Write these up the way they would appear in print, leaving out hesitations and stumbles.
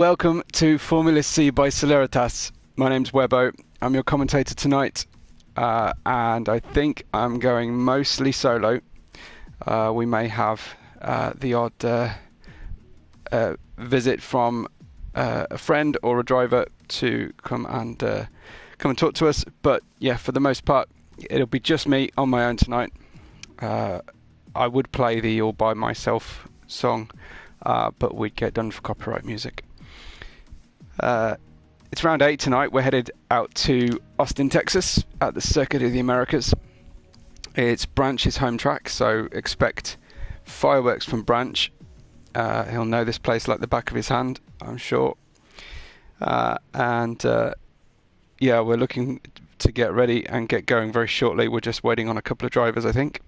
Welcome to Formula C by Celeritas. My name's Webbo. I'm your commentator tonight, and I think I'm going mostly solo. We may have the odd visit from a friend or a driver to come and talk to us. But yeah, for the most part, it'll be just me on my own tonight. I would play the All By Myself song, but we'd get done for copyright music. It's round 8 tonight. We're headed out to Austin, Texas at the Circuit of the Americas. It's Branch's home track, so expect fireworks from Branch. He'll know this place like the back of his hand, I'm sure. Yeah, we're looking to get ready and get going very shortly. We're just waiting on a couple of drivers, I think.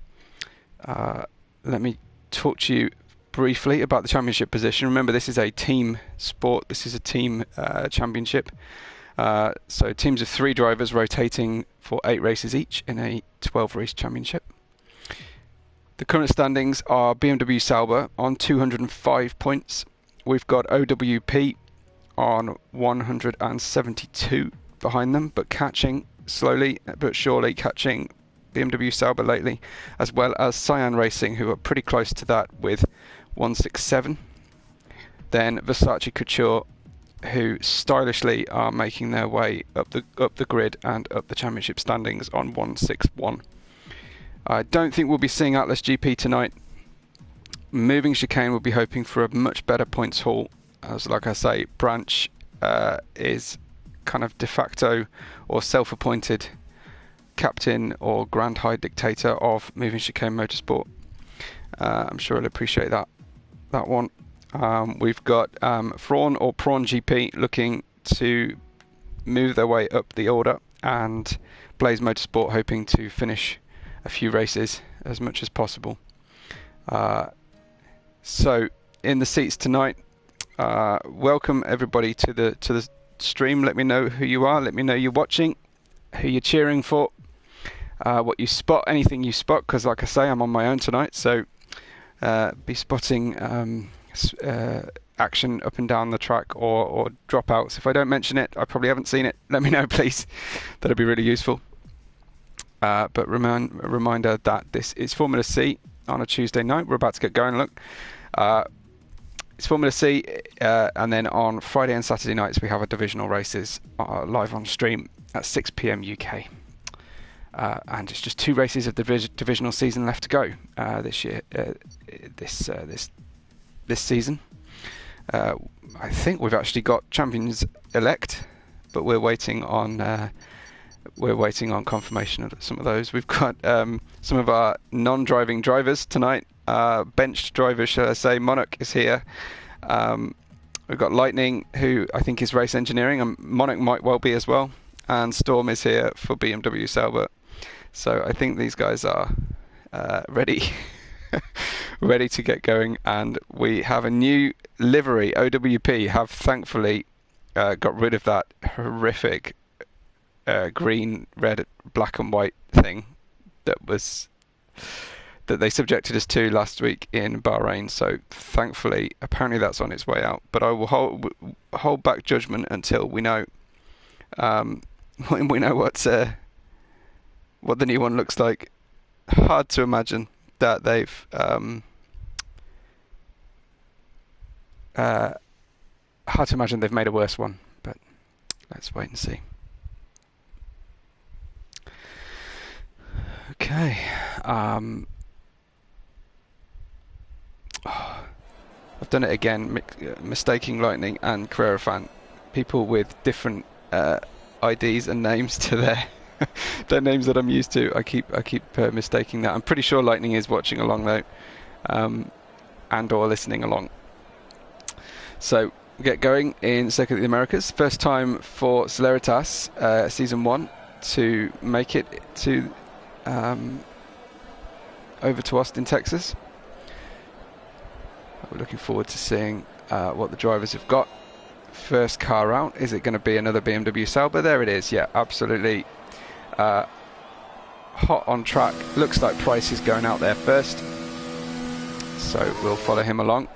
Let me talk to you briefly about the championship position. Remember, this is a team sport. This is a team championship. So teams of 3 drivers rotating for 8 races each in a 12-race championship. The current standings are BMW Sauber on 205 points. We've got OWP on 172 behind them, but catching slowly but surely, catching BMW Sauber lately, as well as Cyan Racing, who are pretty close to that with 167. Then Versace Couture, who stylishly are making their way up the grid and up the championship standings on 161. I don't think we'll be seeing Atlas GP tonight. Moving Chicane will be hoping for a much better points haul, as like I say, Branch is kind of de facto or self-appointed captain or grand high dictator of Moving Chicane Motorsport. I'm sure he'll appreciate that one. We've got Prawn or Prawn GP looking to move their way up the order, and Blaze Motorsport hoping to finish a few races as much as possible. So in the seats tonight, welcome everybody to the stream. Let me know who you are. Let me know you're watching, who you're cheering for, what you spot, anything you spot, because like I say, I'm on my own tonight, so be spotting action up and down the track or dropouts. If I don't mention it, I probably haven't seen it. Let me know, please. That'd be really useful. But reminder that this is Formula C on a Tuesday night. We're about to get going. Look, it's Formula C, and then on Friday and Saturday nights we have our divisional races live on stream at 6 PM UK. And it's just 2 races of the divisional season left to go this year. This season, I think we've actually got champions elect, but we're waiting on confirmation of some of those. We've got some of our non-driving drivers tonight. Benched drivers, shall I say? Monarch is here. We've got Lightning, who I think is race engineering, and Monarch might well be as well. And Storm is here for BMW Sauber. So I think these guys are ready ready to get going, and we have a new livery. OWP have thankfully got rid of that horrific green, red, black and white thing that they subjected us to last week in Bahrain. So thankfully, apparently that's on its way out, but I will hold back judgment until we know what the new one looks like. Hard to imagine that they've made a worse one, but let's wait and see. Okay. I've done it again, mistaking Lightning and Carrera Fan. People with different IDs and names to their names that I'm used to. I keep mistaking that. I'm pretty sure Lightning is watching along though, and or listening along. So get going in Circuit of the Americas. First time for Celeritas season 1 to make it to over to Austin, Texas. We're looking forward to seeing what the drivers have got. First car out, is it going to be another BMW Sauber? There it is. Yeah, absolutely. Hot on track. Looks like Price is going out there first, so we'll follow him along.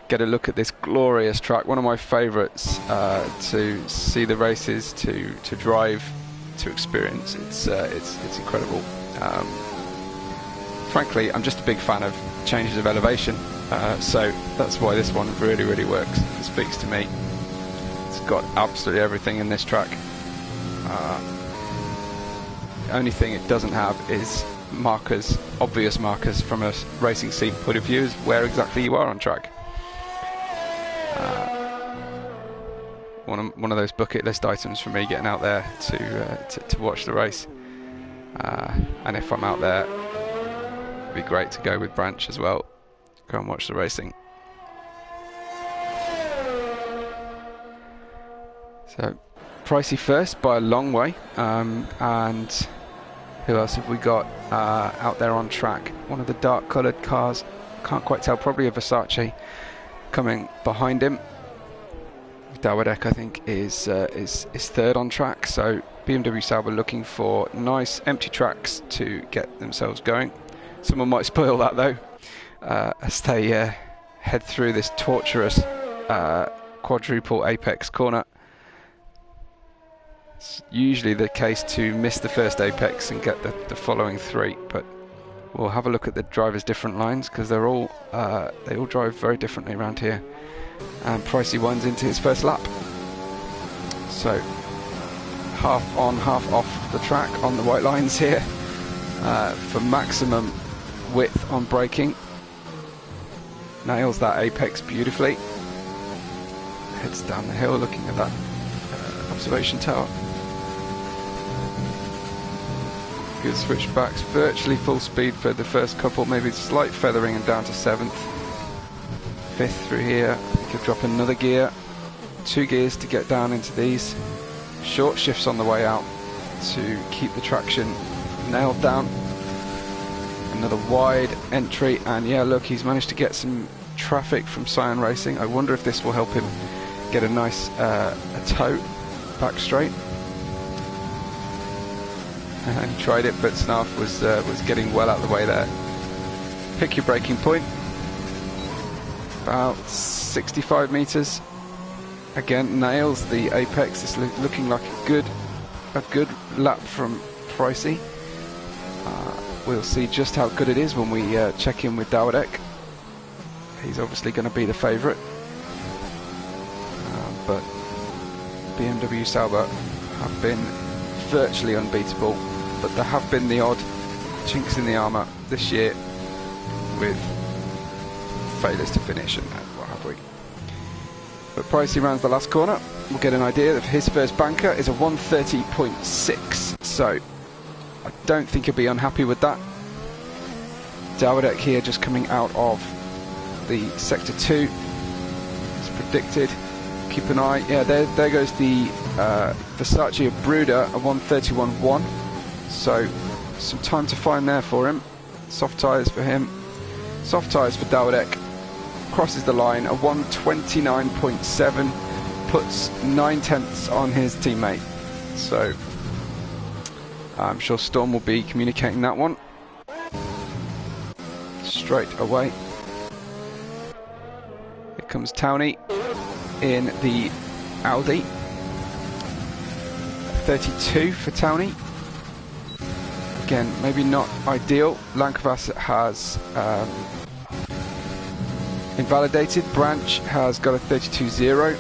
get a look at this glorious track. One of my favourites to see the races, to drive, to experience. It's incredible. Frankly, I'm just a big fan of changes of elevation, so that's why this one really, really works. It speaks to me. It's got absolutely everything in this track. The only thing it doesn't have is markers, obvious markers from a racing seat point of view, is where exactly you are on track. One of those bucket list items for me, getting out there to watch the race. And if I'm out there, it'd be great to go with Branch as well. Go and watch the racing. So, Pricey first by a long way, and who else have we got out there on track? One of the dark coloured cars, can't quite tell, probably a Versace, coming behind him. Dawadek, I think, is third on track, so BMW Sauber looking for nice empty tracks to get themselves going. Someone might spoil that though, as they head through this torturous quadruple apex corner. It's usually the case to miss the first apex and get the following three, but we'll have a look at the drivers' different lines, because they all drive very differently around here. And Pricey winds into his first lap. So half on, half off the track on the white lines here for maximum width on braking. Nails that apex beautifully. Heads down the hill looking at that observation tower. Good switchbacks, virtually full speed for the first couple, maybe slight feathering and down to 7th. 5th through here. You could drop another gear, 2 gears to get down into these. Short shifts on the way out to keep the traction nailed down. Another wide entry, and yeah, look, he's managed to get some traffic from Cyan Racing. I wonder if this will help him get a nice a toe back straight. And he tried it, but Snarf was getting well out of the way there. Pick your braking point. About 65 meters. Again, nails the apex. It's looking like a good lap from Pricey. We'll see just how good it is when we check in with Dawadek. He's obviously going to be the favourite, but BMW Sauber have been virtually unbeatable, but there have been the odd chinks in the armour this year with failures to finish and what have we. But Pricey rounds the last corner. We'll get an idea of his first banker is a 130.6, so I don't think he'll be unhappy with that. Dawadek here just coming out of the Sector 2 as predicted. Keep an eye, yeah, there goes the Versace of Bruder, a 131.1, so some time to find there for him. Soft tyres for him, soft tyres for Dawadek. Crosses the line, a 129.7, puts 9/10 on his teammate. So I'm sure Storm will be communicating that one straight away. Here comes Towney in the Audi. 32 for Towney. Again, maybe not ideal. Lankvas has invalidated. Branch has got a 32.0.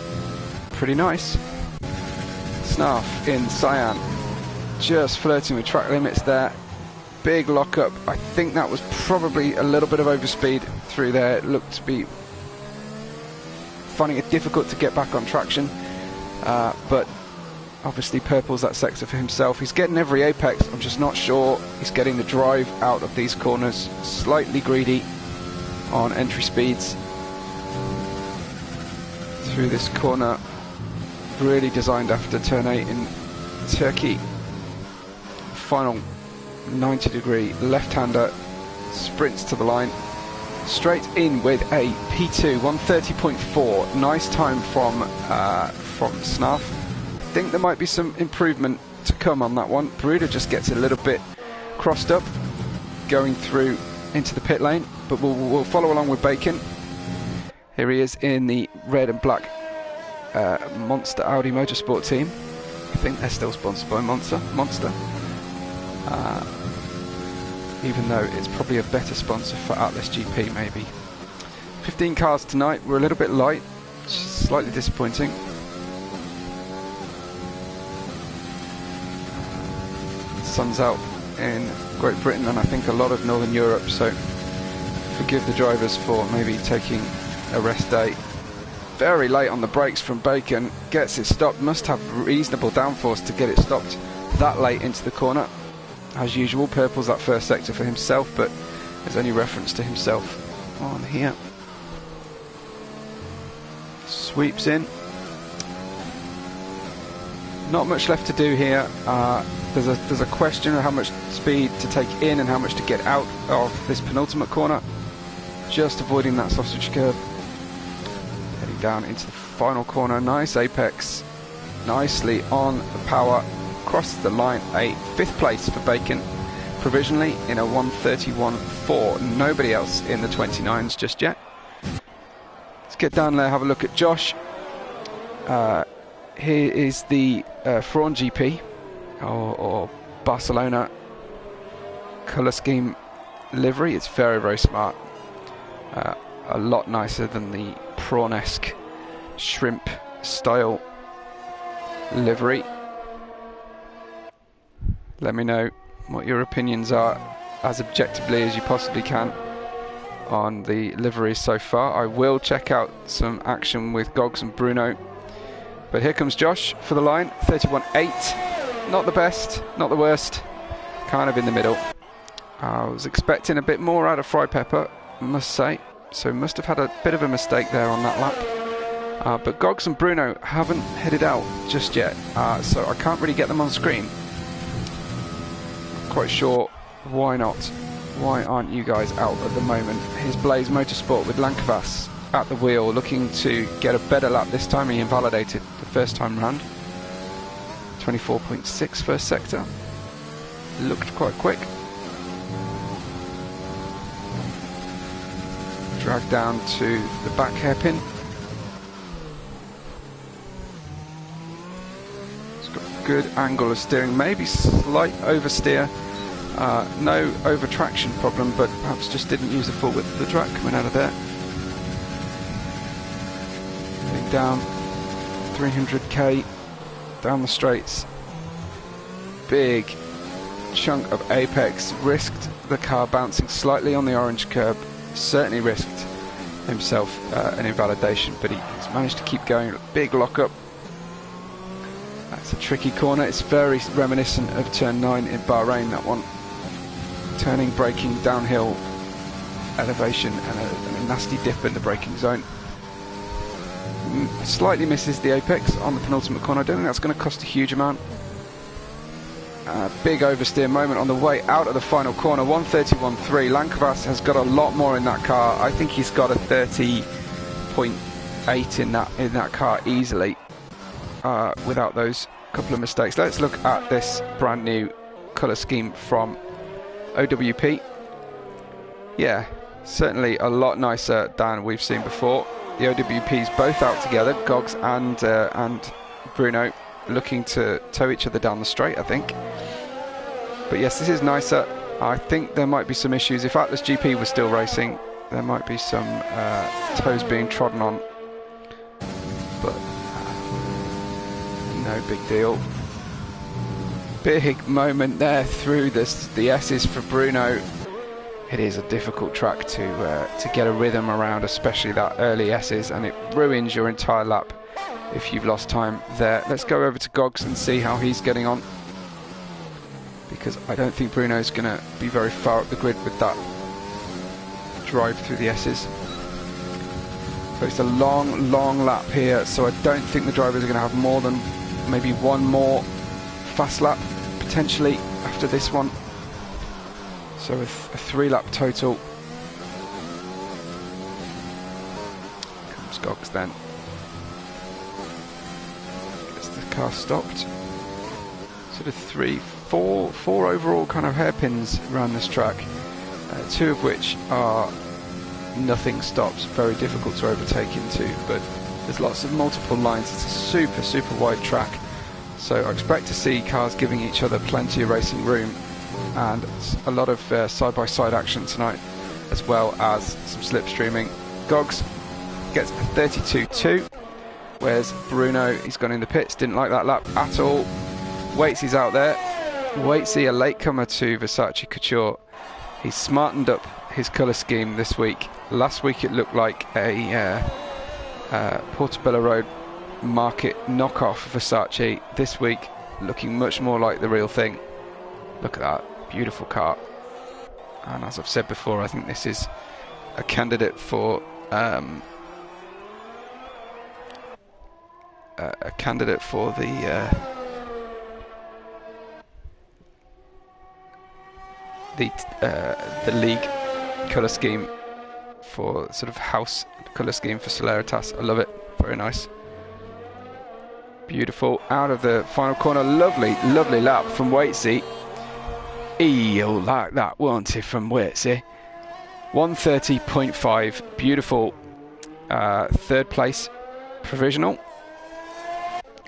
Pretty nice. Snarf in Cyan, just flirting with track limits there. Big lockup. I think that was probably a little bit of overspeed through there. It looked to be finding it difficult to get back on traction, but obviously purple's that sector for himself. He's getting every apex. I'm just not sure he's getting the drive out of these corners. Slightly greedy on entry speeds through this corner, really designed after turn 8 in Turkey. Final 90-degree left-hander, sprints to the line, straight in with a P2, 130.4. Nice time from Snarf. I think there might be some improvement to come on that one. Bruder just gets a little bit crossed up going through into the pit lane, but we'll follow along with Bacon. Here he is in the red and black Monster Audi Motorsport team. I think they're still sponsored by Monster. Even though it's probably a better sponsor for Atlas GP maybe. 15 cars tonight. We're a little bit light, which is slightly disappointing. Sun's out in Great Britain and I think a lot of Northern Europe, so forgive the drivers for maybe taking a rest day. Very late on the brakes from Bacon, gets it stopped, must have reasonable downforce to get it stopped that late into the corner. As usual, purple's that first sector for himself, but there's only reference to himself on here. Sweeps in. Not much left to do here. There's a question of how much speed to take in and how much to get out of this penultimate corner. Just avoiding that sausage curve. Heading down into the final corner. Nice apex. Nicely on the power. Crosses the line. A 5th place for Bacon. Provisionally in a 1:31.4. Nobody else in the 29s just yet. Let's get down there, have a look at Josh. Here is the Fraun GP or Barcelona colour scheme livery. It's very, very smart. A lot nicer than the prawn-esque shrimp style livery. Let me know what your opinions are as objectively as you possibly can on the liveries so far. I will check out some action with Gogs and Bruno. But here comes Josh for the line, 31.8. Not the best, not the worst, kind of in the middle. I was expecting a bit more out of Fry Pepper, I must say. So must have had a bit of a mistake there on that lap. But Gogs and Bruno haven't headed out just yet, so I can't really get them on screen. Quite sure why not. Why aren't you guys out at the moment? Here's Blaze Motorsport with Lankvas at the wheel, looking to get a better lap this time. He invalidated the first time round. 24.6 first sector. Looked quite quick. Drag down to the back hairpin. It's got a good angle of steering, maybe slight oversteer. No over traction problem, but perhaps just didn't use the full width of the track coming out of there. Heading down 300k down the straights. Big chunk of apex. Risked the car bouncing slightly on the orange curb. Certainly risked himself an invalidation, but he's managed to keep going. Big lockup. That's a tricky corner. It's very reminiscent of turn 9 in Bahrain, that one. Turning, braking, downhill elevation and a nasty dip in the braking zone. Slightly misses the apex on the penultimate corner. I don't think that's going to cost a huge amount. Big oversteer moment on the way out of the final corner. 1:31.3. Lankvas has got a lot more in that car. I think he's got a 30.8 in that car easily, without those couple of mistakes. Let's look at this brand new colour scheme from OWP. Yeah, certainly a lot nicer than we've seen before. The OWP's both out together, Gogs and Bruno, looking to tow each other down the straight, I think. But yes, this is nicer. I think there might be some issues. If Atlas GP was still racing, there might be some toes being trodden on. But no big deal. Big moment there through the S's for Bruno. It is a difficult track to get a rhythm around, especially that early S's, and it ruins your entire lap if you've lost time there. Let's go over to Gogs and see how he's getting on, because I don't think Bruno's going to be very far up the grid with that drive through the S's. So it's a long, long lap here, so I don't think the drivers are going to have more than maybe one more fast lap potentially after this one. So a 3-lap total. Comes Gogs then. Gets the car stopped. Sort of four overall kind of hairpins around this track. 2 of which are nothing stops, very difficult to overtake into, but there's lots of multiple lines. It's a super wide track, so I expect to see cars giving each other plenty of racing room, and a lot of side-by-side action tonight, as well as some slipstreaming. Gogs gets a 32.2. Where's Bruno? He's gone in the pits, didn't like that lap at all. Waitsy's out there. Waitsy, a latecomer to Versace Couture. He's smartened up his colour scheme this week. Last week it looked like a Portobello Road Market knockoff Versace. This week looking much more like the real thing. Look at that, beautiful car. And as I've said before, I think this is a candidate for the league colour scheme, for sort of house colour scheme for Celeritas. I love it, very nice. Beautiful, out of the final corner, lovely lap from Waitsy. You'll like that, won't it, from Waitsy? 130.5, beautiful. Third place, provisional.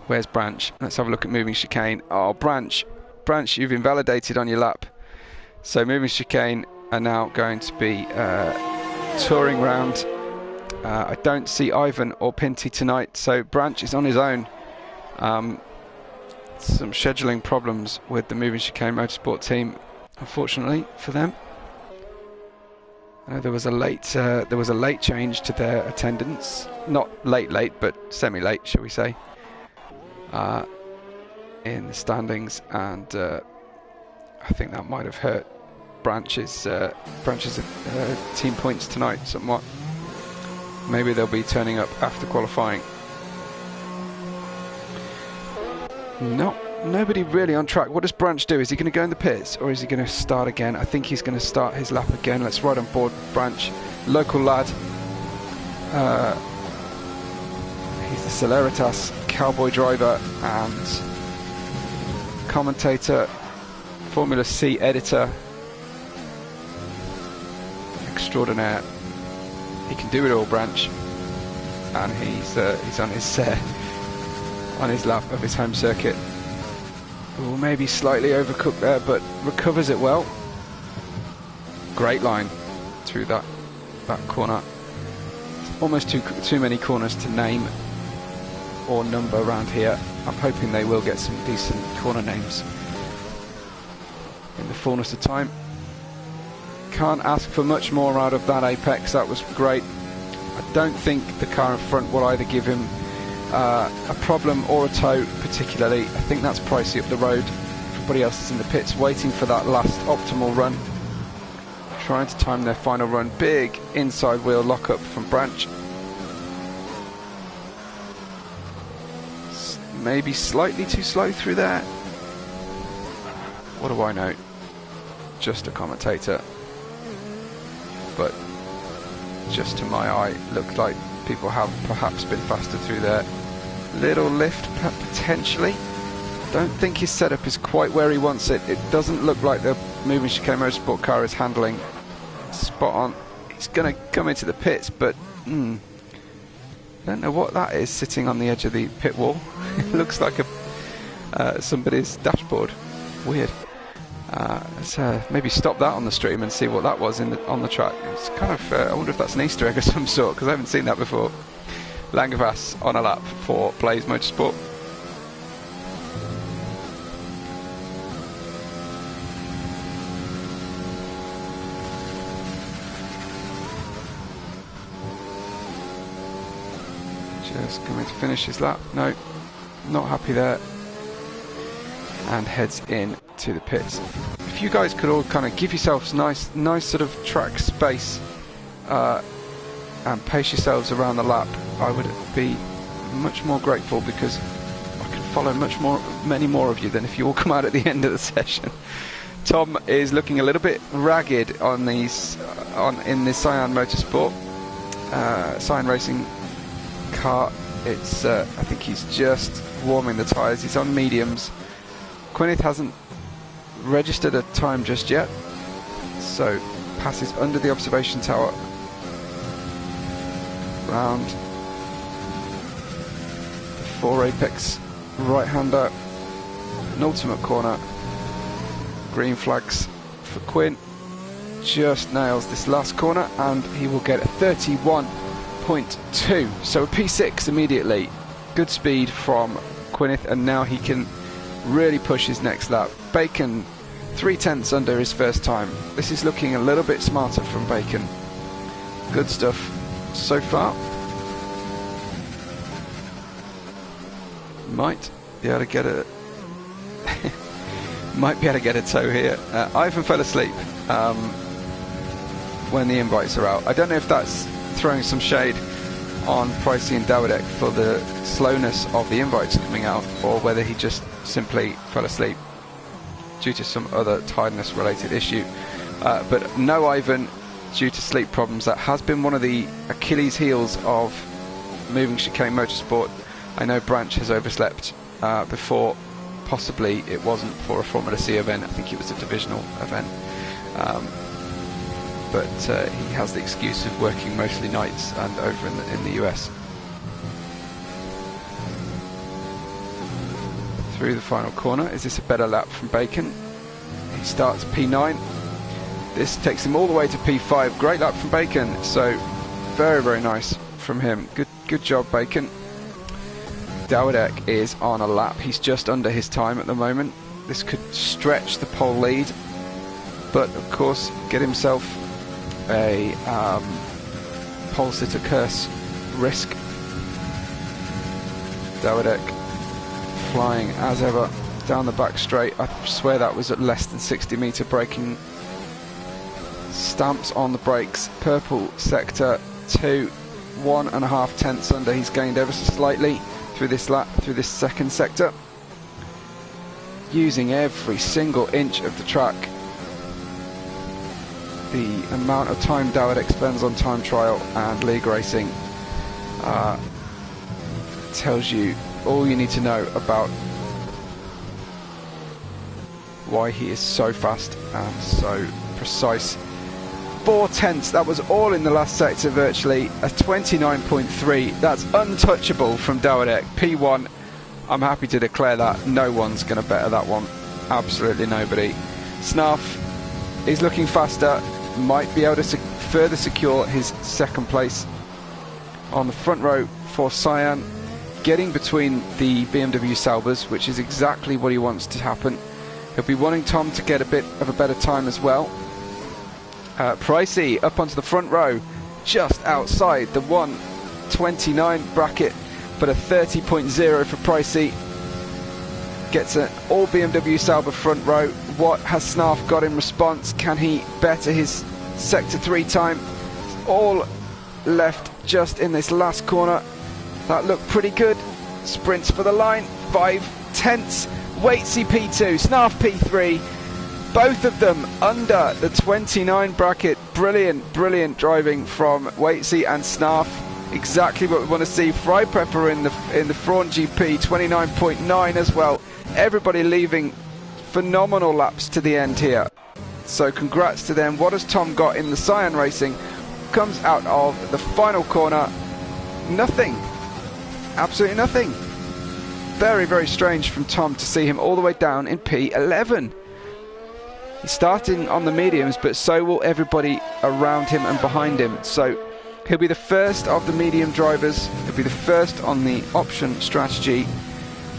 Where's Branch? Let's have a look at moving chicane. Oh, Branch, you've invalidated on your lap. So moving chicane are now going to be touring round. I don't see Ivan or Pinty tonight, so Branch is on his own. Some scheduling problems with the moving chicane motorsport team, unfortunately for them. There was a late change to their attendance, not late, but semi-late, shall we say, in the standings, and I think that might have hurt Branch's team points tonight somewhat. Maybe they'll be turning up after qualifying. Nobody really on track. What does Branch do? Is he going to go in the pits, or is he going to start again? I think he's going to start his lap again. Let's ride on board Branch, local lad. He's the Celeritas cowboy driver and commentator, Formula C editor extraordinaire. He can do it all, Branch, and he's on his lap of his home circuit. Ooh, maybe slightly overcooked there, but recovers it well. Great line through that corner. Almost too many corners to name or number around here. I'm hoping they will get some decent corner names in the fullness of time. Can't ask for much more out of that apex. That was great. I don't think the car in front will either give him a problem or a tow particularly. I think that's pricey up the road. Everybody else is in the pits waiting for that last optimal run, trying to time their final run. Big inside wheel lockup from Branch. Maybe slightly too slow through there. What do I know? Just a commentator. But just to my eye, looked like people have perhaps been faster through there. Little lift potentially. Don't think his setup is quite where he wants it. It doesn't look like the moving chicane motorsport car is handling spot on. He's going to come into the pits, but don't know what that is sitting on the edge of the pit wall. It looks like somebody's dashboard. Weird. Let's maybe stop that on the stream and see what that was on the track. It's kind of I wonder if that's an Easter egg of some sort, because I haven't seen that before. Langevas on a lap for Blaze Motorsport. Just coming to finish his lap. No, not happy there. And heads in to the pits. If you guys could all kind of give yourselves nice sort of track space and pace yourselves around the lap, I would be much more grateful, because I can follow many more of you than if you all come out at the end of the session. Tom is looking a little bit ragged on in the Cyan Motorsport, Cyan Racing car. It's I think he's just warming the tyres. He's on mediums. Gwyneth hasn't registered a time just yet, so passes under the observation tower round the 4 apex right-hander, penultimate corner, green flags for Quinn, just nails this last corner and he will get a 31.2, so a P6 immediately. Good speed from Gwyneth, and now he can really push his next lap. Bacon 3/10 under his first time. This is looking a little bit smarter from Bacon. Good stuff so far. Might be able to get a might be able to get a tow here. Ivan fell asleep when the invites are out. I don't know if that's throwing some shade on Pricey and Dawidek for the slowness of the invites coming out, or whether he just simply fell asleep due to some other tiredness related issue. But no Ivan due to sleep problems. That has been one of the Achilles heels of moving chicane motorsport. I know Branch has overslept before. Possibly it wasn't for a Formula C event, I think it was a divisional event. But he has the excuse of working mostly nights and over in the US. Through the final corner, is this a better lap from Bacon? He starts P9. This takes him all the way to P5. Great lap from Bacon, so very, very nice from him. Good job, Bacon. Dawidek is on a lap. He's just under his time at the moment. This could stretch the pole lead, but of course get himself a pole sitter curse risk. Dawidek flying as ever down the back straight. I swear that was at less than 60-meter braking. Stamps on the brakes. Purple sector 2, 1.5 tenths under. He's gained ever so slightly through this lap, through this second sector, using every single inch of the track. The amount of time Dawidek spends on time trial and league racing tells you all you need to know about why he is so fast and so precise. 4 tenths, that was all in the last sector virtually. A 29.3, that's untouchable from Dawidek. P1, I'm happy to declare that. No one's going to better that one. Absolutely nobody. Snarf is looking faster, might be able to further secure his second place. On the front row for Cyan, getting between the BMW Saubers, which is exactly what he wants to happen. He'll be wanting Tom to get a bit of a better time as well. Pricey up onto the front row, just outside the 129 bracket, but a 30.0 for Pricey. Gets an all BMW Sauber front row. What has Snarf got in response? Can he better his sector 3 time? All left just in this last corner. That looked pretty good. Sprints for the line, 5 tenths. Waitsy P2, Snarf P3. Both of them under the 29 bracket. Brilliant, brilliant driving from Waitsy and Snarf. Exactly what we want to see. Fry Prepper in the Fraun GP, 29.9 as well. Everybody leaving phenomenal laps to the end here. So congrats to them. What has Tom got in the Cyan Racing? Comes out of the final corner. Nothing. Absolutely nothing. Very, very strange from Tom to see him all the way down in P11. He's starting on the mediums, but so will everybody around him and behind him. So he'll be the first of the medium drivers. He'll be the first on the option strategy.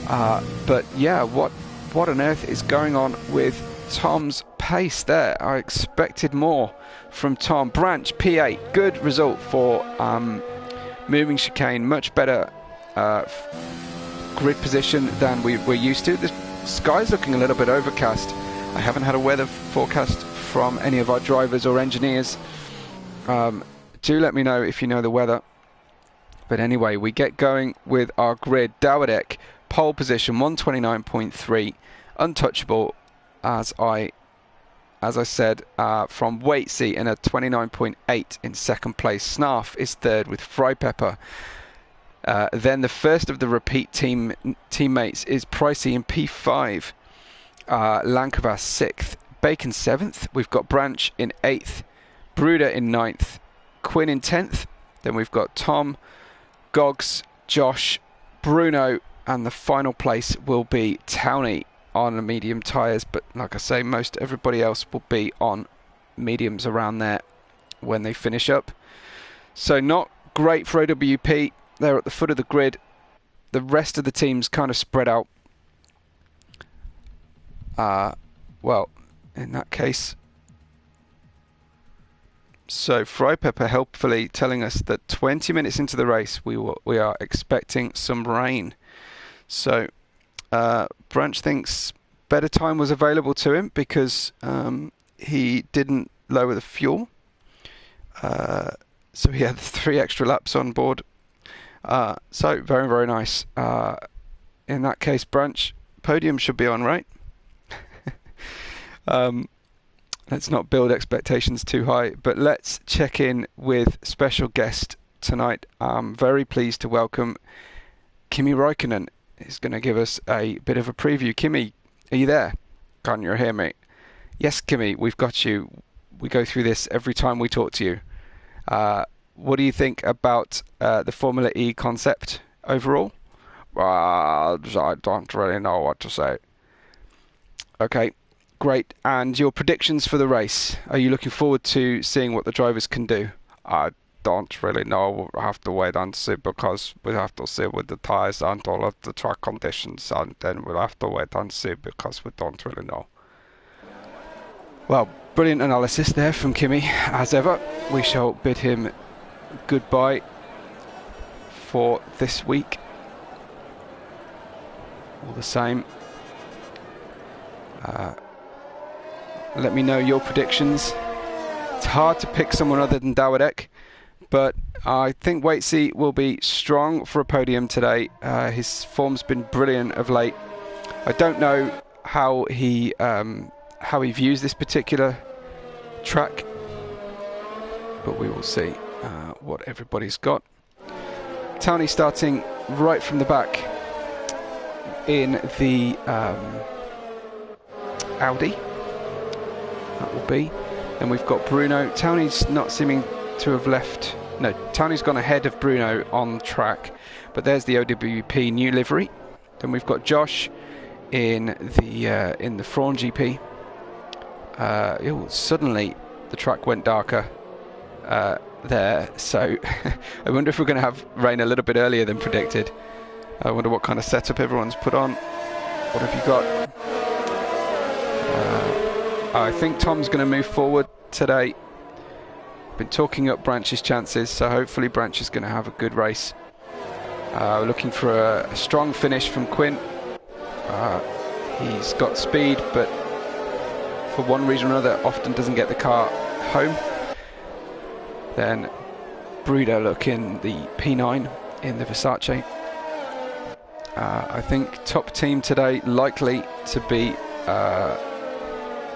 But yeah, what on earth is going on with Tom's pace there? I expected more from Tom. Branch P8, good result for moving chicane. Much better grid position than we're used to. The sky's looking a little bit overcast. I haven't had a weather forecast from any of our drivers or engineers. Do let me know if you know the weather. But anyway, we get going with our grid. Dawidek, pole position 129.3, untouchable, as I said, from Waitsy in a 29.8 in second place. Snarf is third with Fry Pepper. Then the first of the repeat teammates is Pricey in P5. Lankavas 6th, Bacon 7th, we've got Branch in 8th, Bruder in 9th, Quinn in 10th, Then we've got Tom, Gogs, Josh, Bruno, and the final place will be Townie on the medium tyres. But like I say, most everybody else will be on mediums around there when they finish up. So not great for OWP. They're at the foot of the grid. The rest of the team's kind of spread out. Well, in that case, so Frypepper helpfully telling us that 20 minutes into the race we are expecting some rain. So Branch thinks better time was available to him because he didn't lower the fuel. So he had 3 extra laps on board. So very, very nice. In that case, Branch, podium should be on, right? Let's not build expectations too high, but let's check in with special guest tonight. I'm very pleased to welcome Kimi Räikkönen. He's going to give us a bit of a preview. Kimi, are you there? Can you hear me? Yes, Kimi, we've got you. We go through this every time we talk to you. What do you think about the Formula E concept overall? I don't really know what to say. Okay. Great. And your predictions for the race? Are you looking forward to seeing what the drivers can do? I don't really know. We'll have to wait and see because we have to see with the tyres and all of the track conditions, and then we'll have to wait and see because we don't really know. Well, brilliant analysis there from Kimi. As ever, we shall bid him goodbye for this week. All the same. Let me know your predictions. It's hard to pick someone other than Dawidek, but I think Waitsy will be strong for a podium today. His form's been brilliant of late. I don't know how he views this particular track, but we will see what everybody's got. Townie starting right from the back in the Audi. That will be. Then we've got Bruno. Townie's not seeming to have left. No, Townie's gone ahead of Bruno on track. But there's the OWP new livery. Then we've got Josh in the Fraun GP. Suddenly the track went darker there. So I wonder if we're going to have rain a little bit earlier than predicted. I wonder what kind of setup everyone's put on. What have you got? I think Tom's going to move forward today. Been talking up Branch's chances, so hopefully Branch is going to have a good race. We're looking for a strong finish from Quinn. He's got speed, but for one reason or another often doesn't get the car home. Then Bruno look in the P9 in the Versace. I think top team today likely to be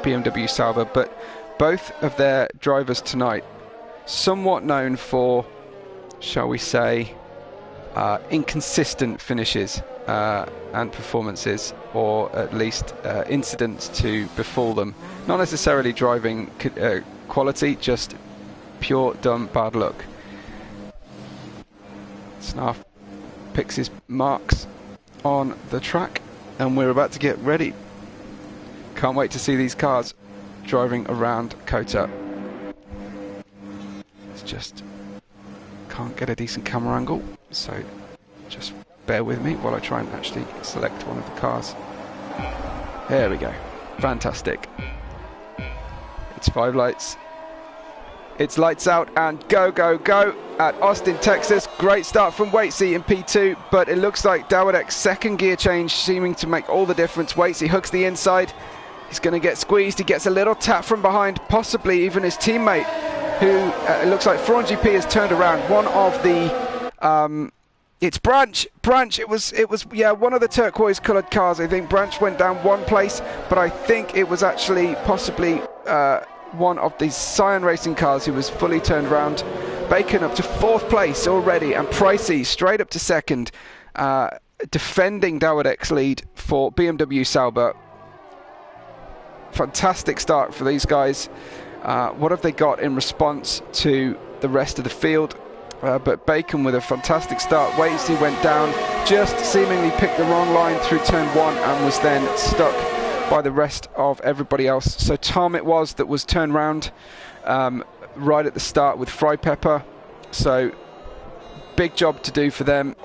BMW Sauber, but both of their drivers tonight somewhat known for, shall we say, inconsistent finishes and performances, or at least incidents to befall them. Not necessarily driving quality, just pure dumb bad luck. Snarf picks his marks on the track, and we're about to get ready. Can't wait to see these cars driving around Kota. It's just can't get a decent camera angle, so just bear with me while I try and actually select one of the cars. There we go. Fantastic. It's 5 lights. It's lights out and go, go, go at Austin, Texas. Great start from Waitsy in P2, but it looks like Dawidek's second gear change seeming to make all the difference. Waitsy hooks the inside. He's going to get squeezed. He gets a little tap from behind, possibly even his teammate, who it looks like Fraun GP has turned around. One of the, it's Branch. Branch. It was yeah, one of the turquoise-coloured cars. I think Branch went down one place, but I think it was actually possibly one of these Cyan Racing cars who was fully turned around. Bacon up to 4th place already, and Pricey straight up to 2nd, defending Dawidek's lead for BMW Sauber. Fantastic start for these guys. What have they got in response to the rest of the field? but Bacon with a fantastic start. Waitsy went down, just seemingly picked the wrong line through turn 1 and was then stuck by the rest of everybody else. So Tom it was that was turned round right at the start with Fry Pepper. So big job to do for them.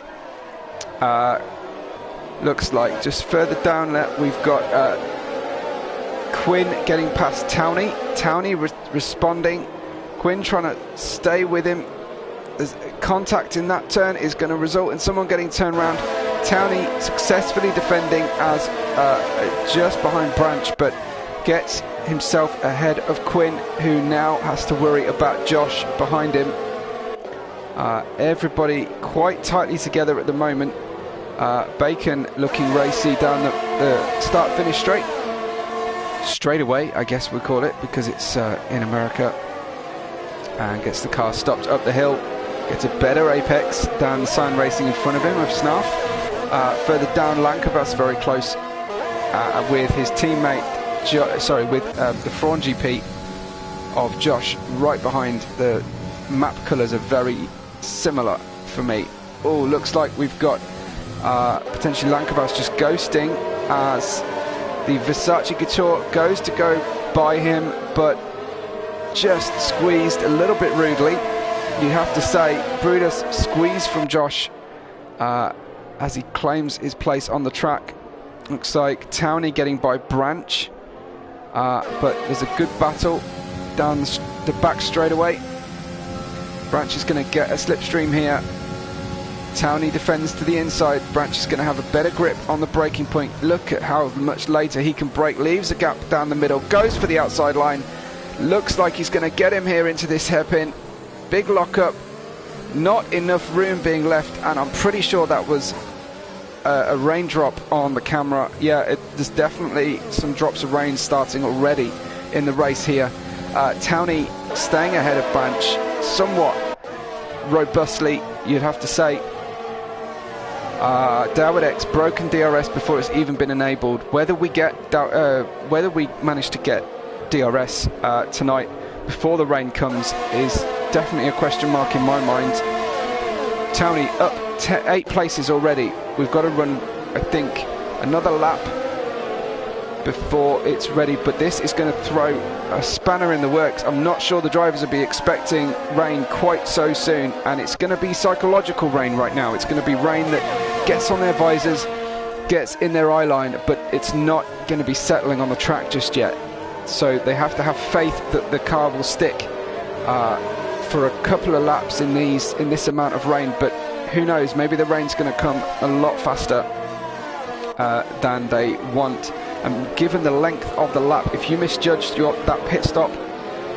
Looks like just further down that we've got Quinn getting past Towney. Towney responding. Quinn trying to stay with him. There's contact in that turn is going to result in someone getting turned around. Towney successfully defending as just behind Branch, but gets himself ahead of Quinn, who now has to worry about Josh behind him. Everybody quite tightly together at the moment. Bacon looking racy down the start-finish straight away, I guess we call it, because it's in America, and gets the car stopped up the hill, gets a better apex down the sign racing in front of him of Snarf. Further down, Lankavas very close with his teammate, with the Fraun GP of Josh right behind. The map colours are very similar for me. Oh, looks like we've got potentially Lankavas just ghosting as the Versace Couture goes to go by him, but just squeezed a little bit rudely. You have to say, Brutus squeezed from Josh as he claims his place on the track. Looks like Towney getting by Branch, but there's a good battle down the back straightaway. Branch is going to get a slipstream here. Towney defends to the inside. Branch is going to have a better grip on the braking point. Look at how much later he can brake. Leaves a gap down the middle. Goes for the outside line. Looks like he's going to get him here into this hairpin. Big lockup. Not enough room being left, and I'm pretty sure that was a raindrop on the camera. Yeah, there's definitely some drops of rain starting already in the race here. Towney staying ahead of Branch somewhat robustly, you'd have to say. Dawidek's broken DRS before it's even been enabled. Whether we manage to get DRS tonight before the rain comes is definitely a question mark in my mind. Towney up 8 places already. We've got to run, I think, another lap before it's ready, but this is going to throw a spanner in the works. I'm not sure the drivers will be expecting rain quite so soon, and it's going to be psychological rain right now. It's going to be rain that gets on their visors, gets in their eye line, but it's not going to be settling on the track just yet. So they have to have faith that the car will stick for a couple of laps in this amount of rain, but who knows, maybe the rain's going to come a lot faster than they want. And given the length of the lap, if you misjudged that pit stop,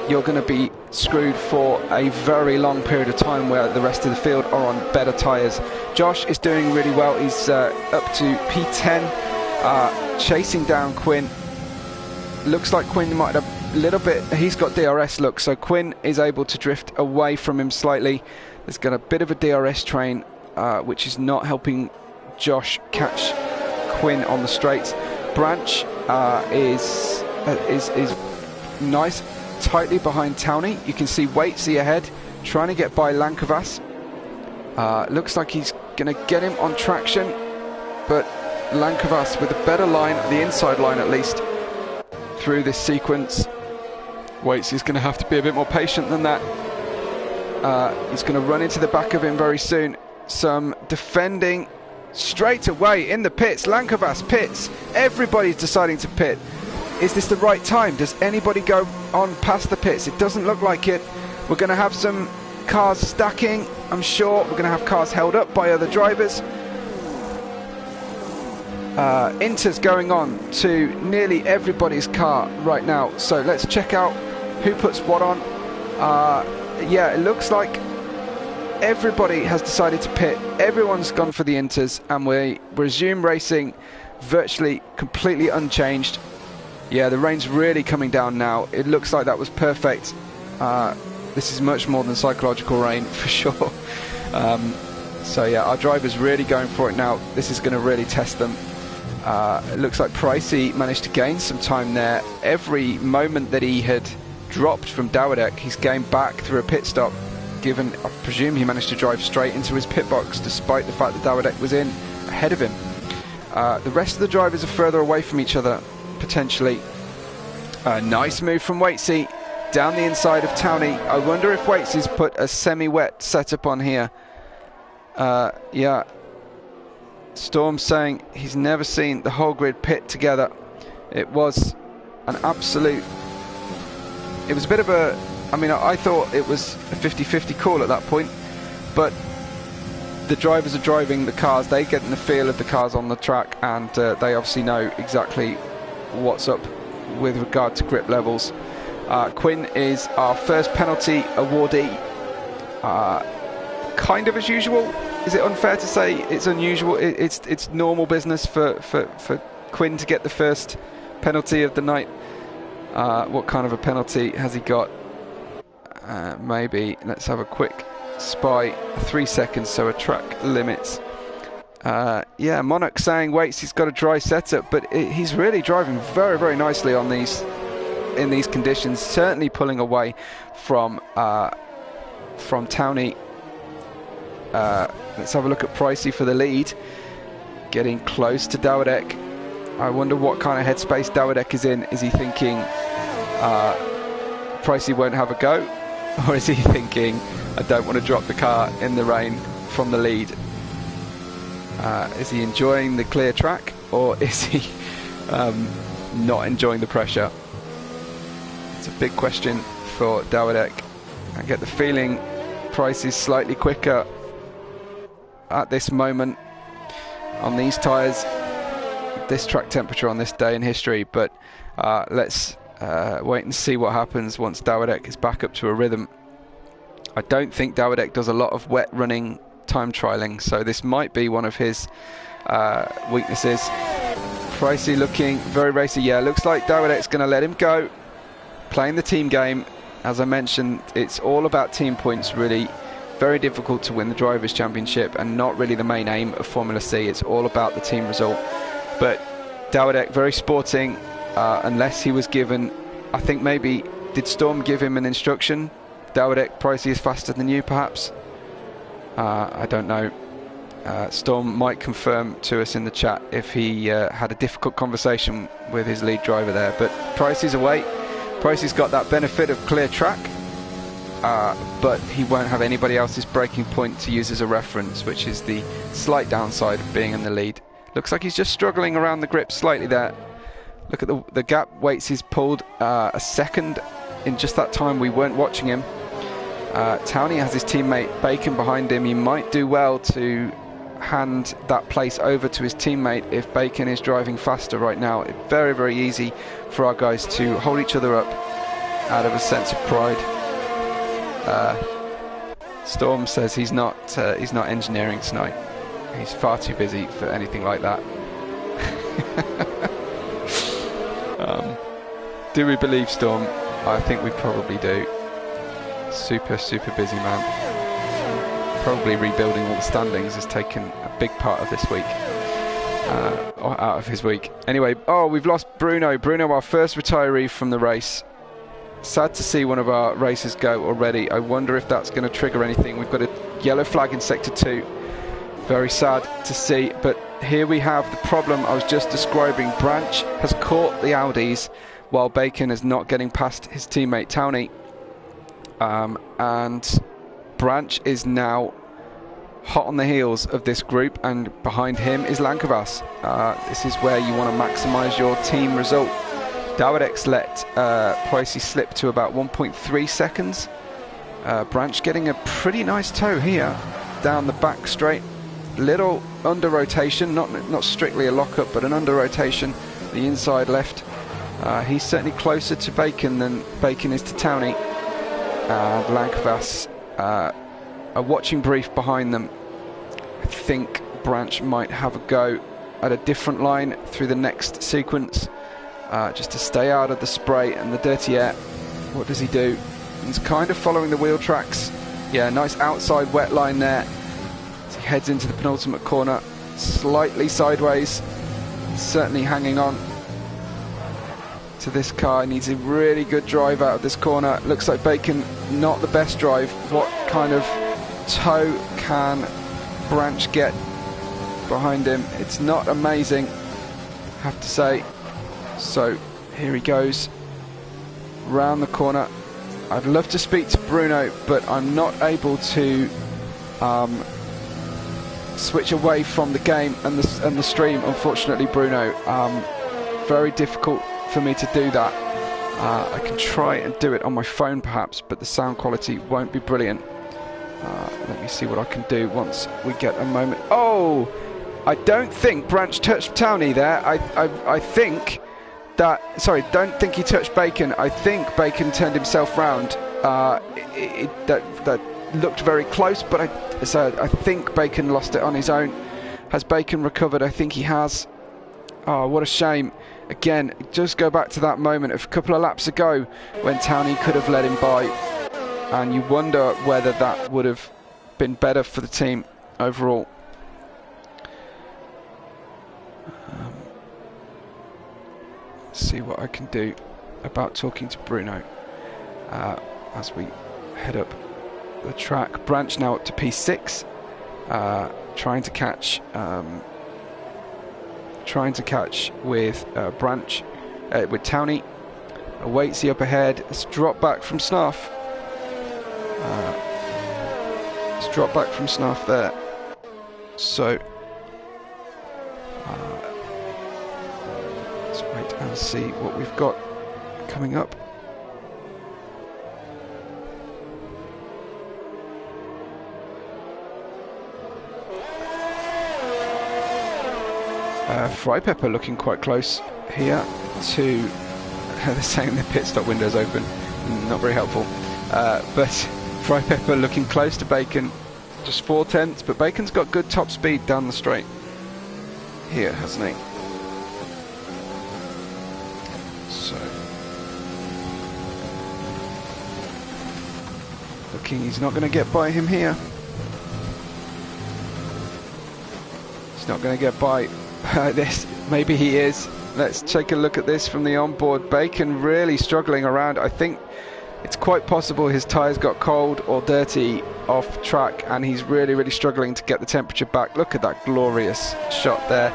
you're going to be screwed for a very long period of time where the rest of the field are on better tyres. Josh is doing really well. He's up to P10, chasing down Quinn. Looks like Quinn might have a little bit, he's got DRS look, so Quinn is able to drift away from him slightly. There's got a bit of a DRS train, which is not helping Josh catch Quinn on the straights. Branch is nice, tightly behind Towney. You can see Waitsy ahead, trying to get by Lankavas. Looks like he's going to get him on traction, but Lankavas with a better line, the inside line at least, through this sequence. Waitsy's going to have to be a bit more patient than that. He's going to run into the back of him very soon. Some defending straight away in the pits. Lankavas pits. Everybody's deciding to pit. Is this the right time? Does anybody go on past the pits? It doesn't look like it. We're going to have some cars stacking, I'm sure. We're going to have cars held up by other drivers. Inters going on to nearly everybody's car right now. So let's check out who puts what on. Yeah, it looks like everybody has decided to pit. Everyone's gone for the inters, and we resume racing virtually completely unchanged. Yeah, the rain's really coming down now. It looks like that was perfect. This is much more than psychological rain for sure. So yeah, our driver's really going for it now. This is going to really test them. It looks like Pricey managed to gain some time there. Every moment that he had dropped from Dawidek, he's gained back through a pit stop. given, I presume he managed to drive straight into his pit box despite the fact that Dawidek was in ahead of him. The rest of the drivers are further away from each other, potentially. Nice move from Waitsy down the inside of Towney. I wonder if Waitsy's put a semi-wet setup on here. Yeah. Storm saying he's never seen the whole grid pit together. It was an absolute... It was a bit of a... I mean, I thought it was a 50-50 call at that point, but the drivers are driving the cars, they get in the feel of the cars on the track, and they obviously know exactly what's up with regard to grip levels. Quinn is our first penalty awardee. Kind of as usual. Is it unfair to say it's unusual? It's normal business for Quinn to get the first penalty of the night. What kind of a penalty has he got? Maybe, let's have a quick spy. 3 seconds, so a track limits. Yeah, Monarch saying Waits, he's got a dry setup, but he's really driving very, very nicely on these in these conditions. Certainly pulling away from Towney. Let's have a look at Pricey for the lead. Getting close to Dawidek. I wonder what kind of headspace Dawidek is in. Is he thinking Pricey won't have a go? Or is he thinking, I don't want to drop the car in the rain from the lead? Is he enjoying the clear track? Or is he not enjoying the pressure? It's a big question for Dawidek. I get the feeling Price is slightly quicker at this moment on these tyres, this track temperature on this day in history, but let's wait and see what happens once Dawidek is back up to a rhythm. I don't think Dawidek does a lot of wet running time trialing, so this might be one of his weaknesses. Pricey looking very racy. Yeah, looks like Dawidek's going to let him go, playing the team game. As I mentioned, it's all about team points, really. Very difficult to win the Drivers' Championship, and not really the main aim of Formula C. It's all about the team result. But Dawidek, very sporting, unless he was given, I think maybe, did Storm give him an instruction? Dawidek, Pricey is faster than you, perhaps? I don't know. Storm might confirm to us in the chat if he had a difficult conversation with his lead driver there. But Pricey's away. Pricey's got that benefit of clear track. But he won't have anybody else's braking point to use as a reference, which is the slight downside of being in the lead. Looks like he's just struggling around the grip slightly there. Look at the gap. Waits, he's pulled a second in just that time we weren't watching him. Towney has his teammate Bacon behind him. He might do well to hand that place over to his teammate if Bacon is driving faster right now. It's very, very easy for our guys to hold each other up out of a sense of pride. Storm says he's not engineering tonight. He's far too busy for anything like that. Do we believe Storm? I think we probably do. Super busy man. Probably rebuilding all the standings has taken a big part of this week, or out of his week. Anyway, oh, we've lost Bruno. Bruno, our first retiree from the race. Sad to see one of our racers go already. I wonder if that's going to trigger anything. We've got a yellow flag in Sector 2. Very sad to see, but here we have the problem I was just describing. Branch has caught the Audis while Bacon is not getting past his teammate Towney. And Branch is now hot on the heels of this group, and behind him is Lankavas. This is where you want to maximise your team result. Dawidek's let Pricey slip to about 1.3 seconds. Branch getting a pretty nice tow here down the back straight. Little under rotation, not strictly a lockup, but an under rotation, the inside left. He's certainly closer to Bacon than Bacon is to Towney. And Lankavas, a watching brief behind them. I think Branch might have a go at a different line through the next sequence, just to stay out of the spray and the dirty air. What does he do? He's kind of following the wheel tracks. Yeah, nice outside wet line there. As he heads into the penultimate corner, slightly sideways, certainly hanging on. to this car. He needs a really good drive out of this corner. Looks like Bacon, not the best drive. What kind of toe can Branch get behind him? It's not amazing, I have to say. So here he goes round the corner. I'd love to speak to Bruno, but I'm not able to switch away from the game and the stream, unfortunately, Bruno. Very difficult for me to do that. I can try and do it on my phone perhaps, but the sound quality won't be brilliant. Let me see what I can do once we get a moment. Oh, I don't think Branch touched Towney there. I think that, sorry, don't think he touched Bacon. I think Bacon turned himself round. That looked very close, but I think Bacon lost it on his own. Has Bacon recovered? I think he has. Oh, what a shame. Again, just go back to that moment of a couple of laps ago when Towney could have let him by, and you wonder whether that would have been better for the team overall. Let's see what I can do about talking to Bruno as we head up the track. Branch now up to P6, trying to catch with Branch, with Towney. Awaits the up ahead. It's dropped back from Snuff. It's dropped back from Snuff there. So let's wait and see what we've got coming up. Fry Pepper looking quite close here to they're saying the pit stop window's open, not very helpful, but Fry Pepper looking close to Bacon, just 4/10, but Bacon's got good top speed down the straight here, hasn't he? So looking, he's not going to get by him here. He's not going to get by this. Maybe he is. Let's take a look at this from the onboard. Bacon really struggling around. I think it's quite possible his tyres got cold or dirty off track, and he's really struggling to get the temperature back. Look at that glorious shot there.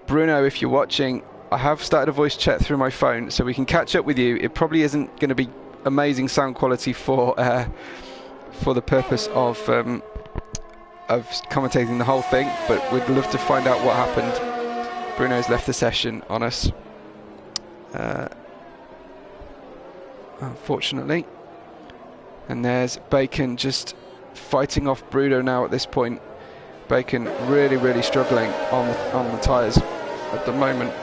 Bruno, if you're watching, I have started a voice chat through my phone, so we can catch up with you. It probably isn't going to be amazing sound quality for the purpose of commentating the whole thing, but we'd love to find out what happened. Bruno's left the session on us, unfortunately, and there's Bacon just fighting off Bruno now at this point. Bacon really struggling on the tyres at the moment.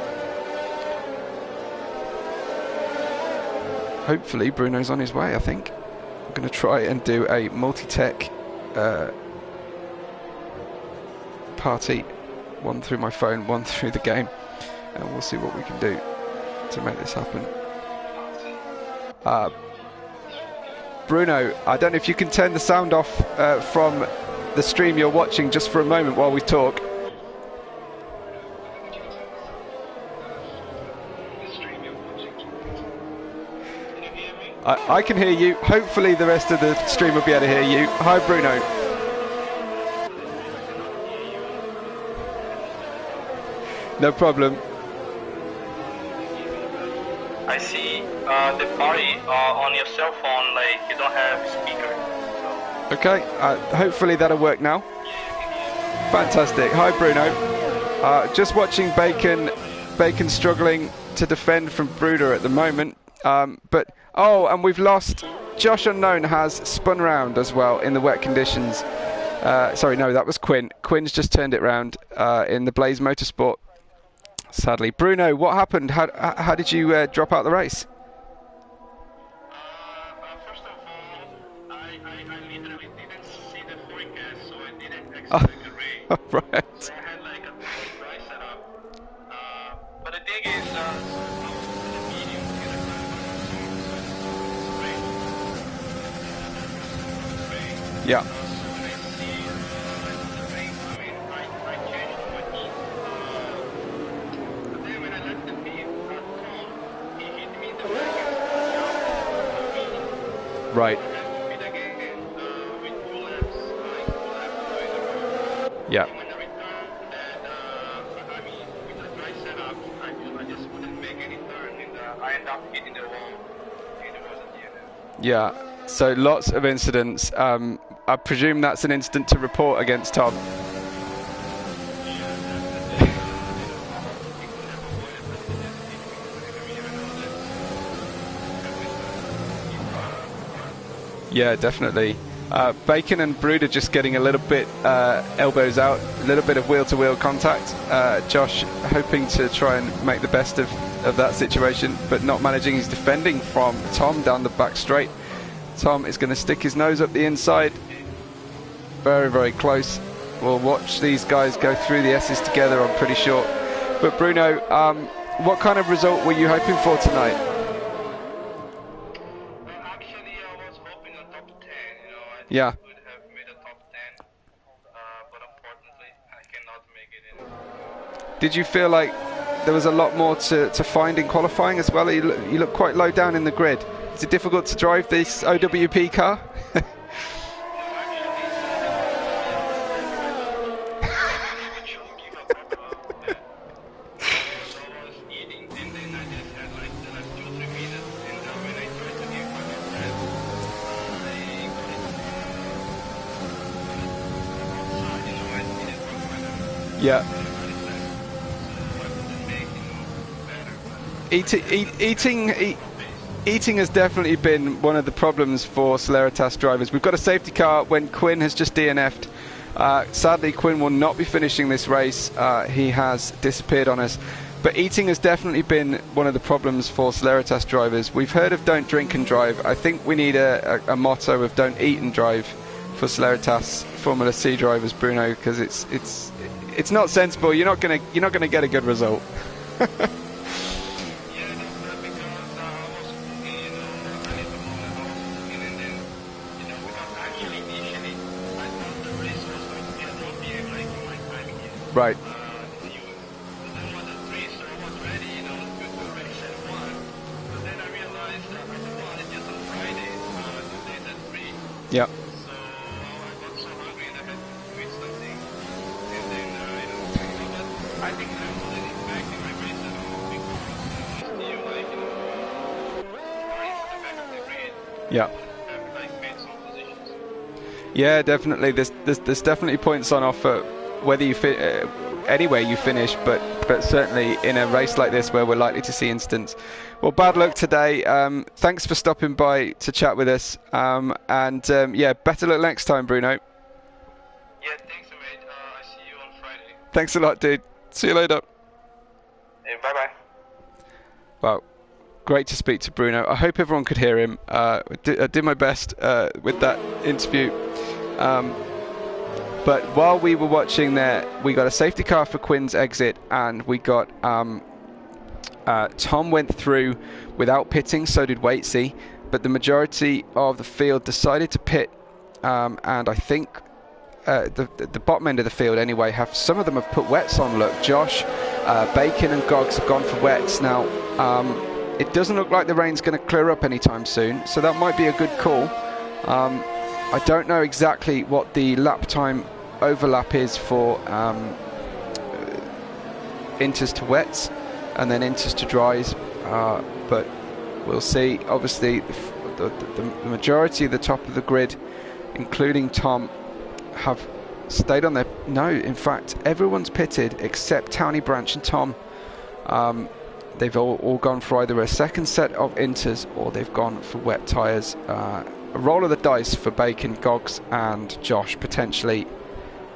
Hopefully Bruno's on his way. I think I'm going to try and do a multi-tech party, one through my phone, one through the game, and we'll see what we can do to make this happen. Bruno, I don't know if you can turn the sound off from the stream you're watching just for a moment while we talk. I can hear you. Hopefully the rest of the stream will be able to hear you. Hi Bruno. No problem. I see the party on your cell phone, like you don't have speaker. So. Okay, hopefully that'll work now. Fantastic. Hi Bruno. Just watching Bacon struggling to defend from Bruno at the moment. But oh, and we've lost. Josh Unknown has spun round as well in the wet conditions. Sorry, no, that was Quinn. Quinn's just turned it round in the Blaze Motorsport. Sadly, Bruno, what happened? How did you drop out the race? First of all, I literally didn't see the forecast, so I didn't expect the rain. Right. So I had like a dry setup. But the thing is, yeah. Right. Yeah. Yeah. So lots of incidents. I presume that's an incident to report against Tom. Yeah, definitely. Bacon and Brood are just getting a little bit elbows out, a little bit of wheel-to-wheel contact. Josh hoping to try and make the best of that situation, but not managing. He's defending from Tom down the back straight. Tom is going to stick his nose up the inside. Very, very close. We'll watch these guys go through the S's together, I'm pretty sure. But Bruno, what kind of result were you hoping for tonight? Actually, I was hoping a top 10. Yeah. Would have made a top 10, but unfortunately, I cannot make it in. Did you feel like there was a lot more to find in qualifying as well? You look quite low down in the grid. Is it difficult to drive this OWP car? Yeah. Eating has definitely been one of the problems for Celeritas drivers. We've got a safety car when Quinn has just DNF'd. Sadly, Quinn will not be finishing this race. He has disappeared on us. But eating has definitely been one of the problems for Celeritas drivers. We've heard of don't drink and drive. I think we need a motto of don't eat and drive for Celeritas Formula C drivers, Bruno, because it's not sensible. You're not gonna get a good result. Right. Yeah. Yeah. Yeah, definitely. There's definitely points on offer whether you anywhere you finish, but certainly in a race like this where we're likely to see incidents. Well, bad luck today. Thanks for stopping by to chat with us. Yeah, better luck next time, Bruno. Yeah, thanks, mate. I see you on Friday. Thanks a lot, dude. See you later. Hey, bye-bye. Well, great to speak to Bruno. I hope everyone could hear him. I did my best with that interview. But while we were watching there, we got a safety car for Quinn's exit, and we got Tom went through without pitting, so did Waitsy, but the majority of the field decided to pit, and I think the bottom end of the field anyway, some of them have put wets on. Look, Josh, Bacon and Goggs have gone for wets. Now, it doesn't look like the rain's going to clear up anytime soon, so that might be a good call. I don't know exactly what the lap time overlap is for inters to wets and then inters to dries, but we'll see. Obviously, the majority of the top of the grid, including Tom, have stayed on their... No, in fact, everyone's pitted except Townie Branch and Tom. They've all gone for either a second set of inters or they've gone for wet tyres. A roll of the dice for Bacon, Goggs and Josh, potentially,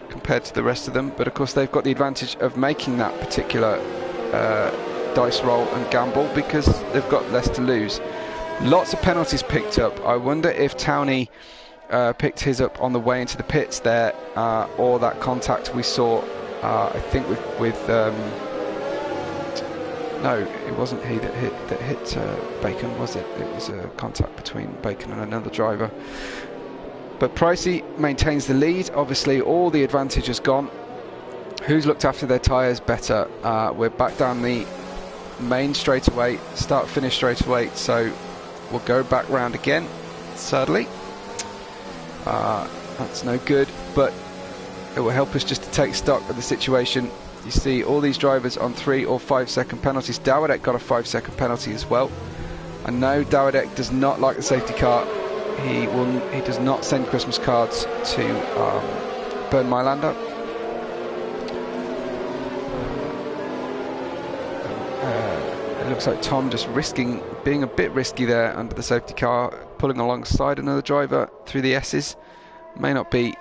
compared to the rest of them. But of course, they've got the advantage of making that particular dice roll and gamble because they've got less to lose. Lots of penalties picked up. I wonder if Townie picked his up on the way into the pits there, or that contact we saw, I think with no, it wasn't he that hit Bacon, was it? It was a contact between Bacon and another driver. But Pricey maintains the lead. Obviously, all the advantage is gone. Who's looked after their tyres better? We're back down the main straightaway, start-finish straightaway, so we'll go back round again. sadly. That's no good, but it will help us just to take stock of the situation. You see all these drivers on 3 or 5 second penalties. Dawidek got a 5-second penalty as well. And no, Dawidek does not like the safety car. He does not send Christmas cards to Bernd Mailander. It looks like Tom just being a bit risky there under the safety car, pulling alongside another driver through the S's. May not be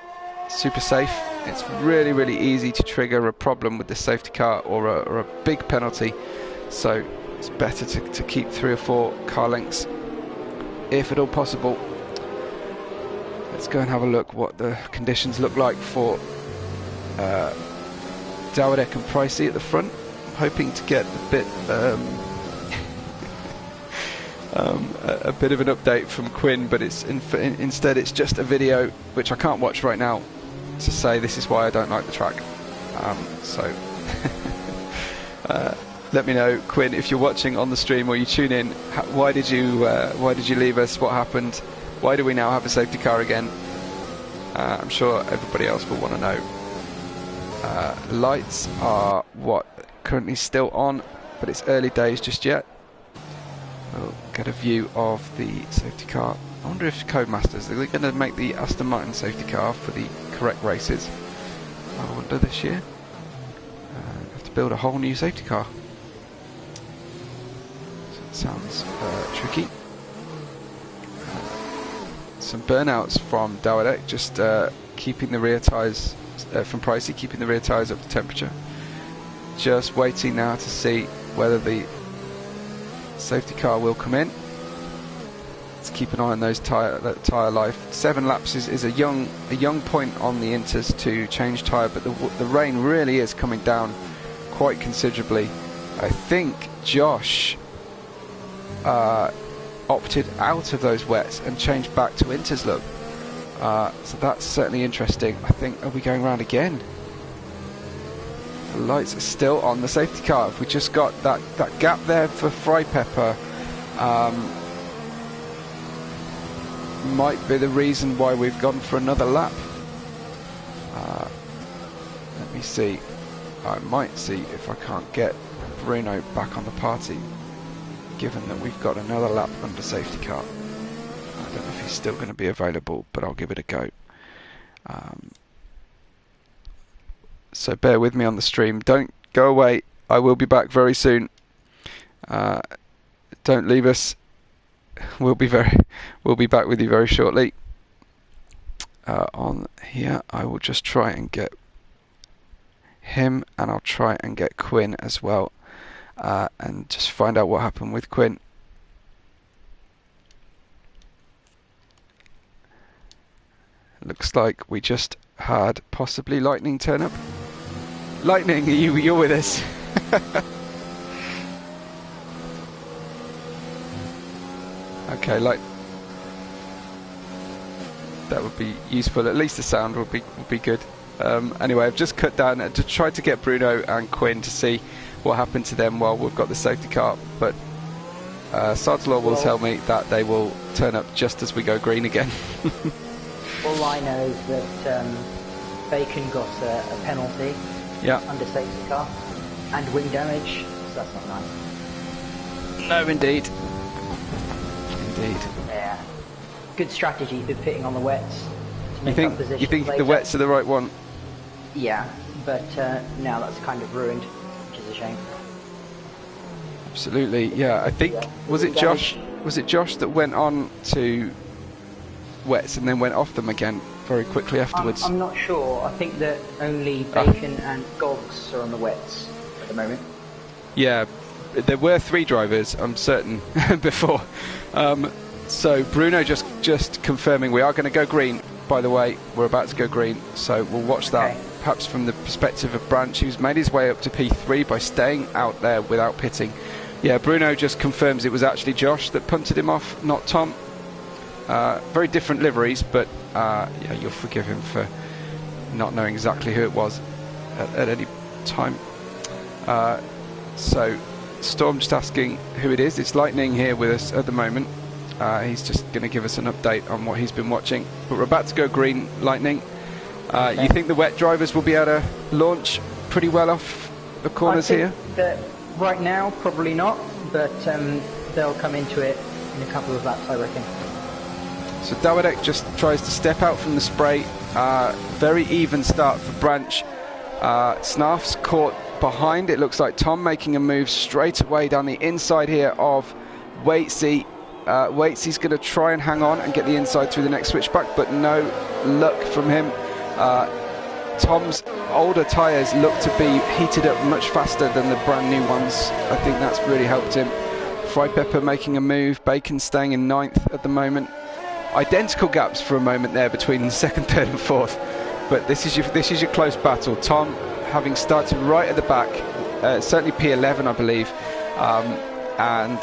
super safe. It's really, really easy to trigger a problem with the safety car or a big penalty. So it's better to keep 3 or 4 car lengths, if at all possible. Let's go and have a look what the conditions look like for Dawidek and Pricey at the front. I'm hoping to get a bit a bit of an update from Quinn, but it's instead it's just a video which I can't watch right now to say this is why I don't like the track. Let me know, Quinn, if you're watching on the stream or you tune in. Why did you leave us? What happened? Why do we now have a safety car again? I'm sure everybody else will want to know. Lights are currently still on, but it's early days just yet. We'll get a view of the safety car. I wonder if Codemasters, are they going to make the Aston Martin safety car for the correct races? I wonder this year. Have to build a whole new safety car. So it sounds tricky. Some burnouts from Dawidek, just keeping the rear tyres, from Pricey, keeping the rear tyres up to temperature. Just waiting now to see whether the safety car will come in. Let's keep an eye on those tyre life. 7 laps is a young point on the Inters to change tyre, but the rain really is coming down quite considerably. I think Josh opted out of those wets and changed back to Inters look. So that's certainly interesting. I think, are we going round again? The lights are still on the safety car. If we just got that gap there for Fry Pepper, might be the reason why we've gone for another lap. Let me see. I might see if I can't get Bruno back on the party, given that we've got another lap under safety car. I don't know if he's still going to be available, but I'll give it a go. So bear with me on the stream. Don't go away. I will be back very soon. Don't leave us. We'll be back with you very shortly. On here, I will just try and get him, and I'll try and get Quinn as well, and just find out what happened with Quinn. Looks like we just had possibly Lightning turn up. Lightning, you're with us. Okay, that would be useful. At least the sound would be good. Anyway, I've just cut down to try to get Bruno and Quinn to see what happened to them while we've got the safety car, but Sartalaw will tell me that they will turn up just as we go green again. All I know is that Bacon got a penalty under safety car and wing damage, so that's not nice. No, indeed. Indeed. Yeah. Good strategy for pitting on the wets. To make you think the wets are the right one? Yeah, but now that's kind of ruined, which is a shame. Absolutely, yeah. I think was it Josh that went on to wets and then went off them again very quickly afterwards? I'm not sure. I think that only Bacon and Gogs are on the wets at the moment. Yeah, there were 3 drivers, I'm certain, before. So Bruno just confirming we are going to go green. By the way, we're about to go green, so we'll watch that. Okay. Perhaps from the perspective of Branch, who's made his way up to P3 by staying out there without pitting. Yeah, Bruno just confirms it was actually Josh that punted him off, not Tom. Very different liveries, but yeah, you'll forgive him for not knowing exactly who it was at any time. So Storm just asking who it is. It's Lightning here with us at the moment. He's just going to give us an update on what he's been watching. But we're about to go green, Lightning. You think the wet drivers will be able to launch pretty well off the corners here? That right now, probably not, but they'll come into it in a couple of laps, I reckon. So Dawadek just tries to step out from the spray. Very even start for Branch. Snarf's caught behind. It looks like Tom making a move straight away down the inside here of Waitsy. Waitsy's going to try and hang on and get the inside through the next switchback, but no luck from him. Tom's older tyres look to be heated up much faster than the brand new ones. I think that's really helped him. Fry Pepper making a move. Bacon staying in 9th at the moment. Identical gaps for a moment there between 2nd, 3rd and 4th. But this is your close battle. Tom having started right at the back, certainly P11 I believe, and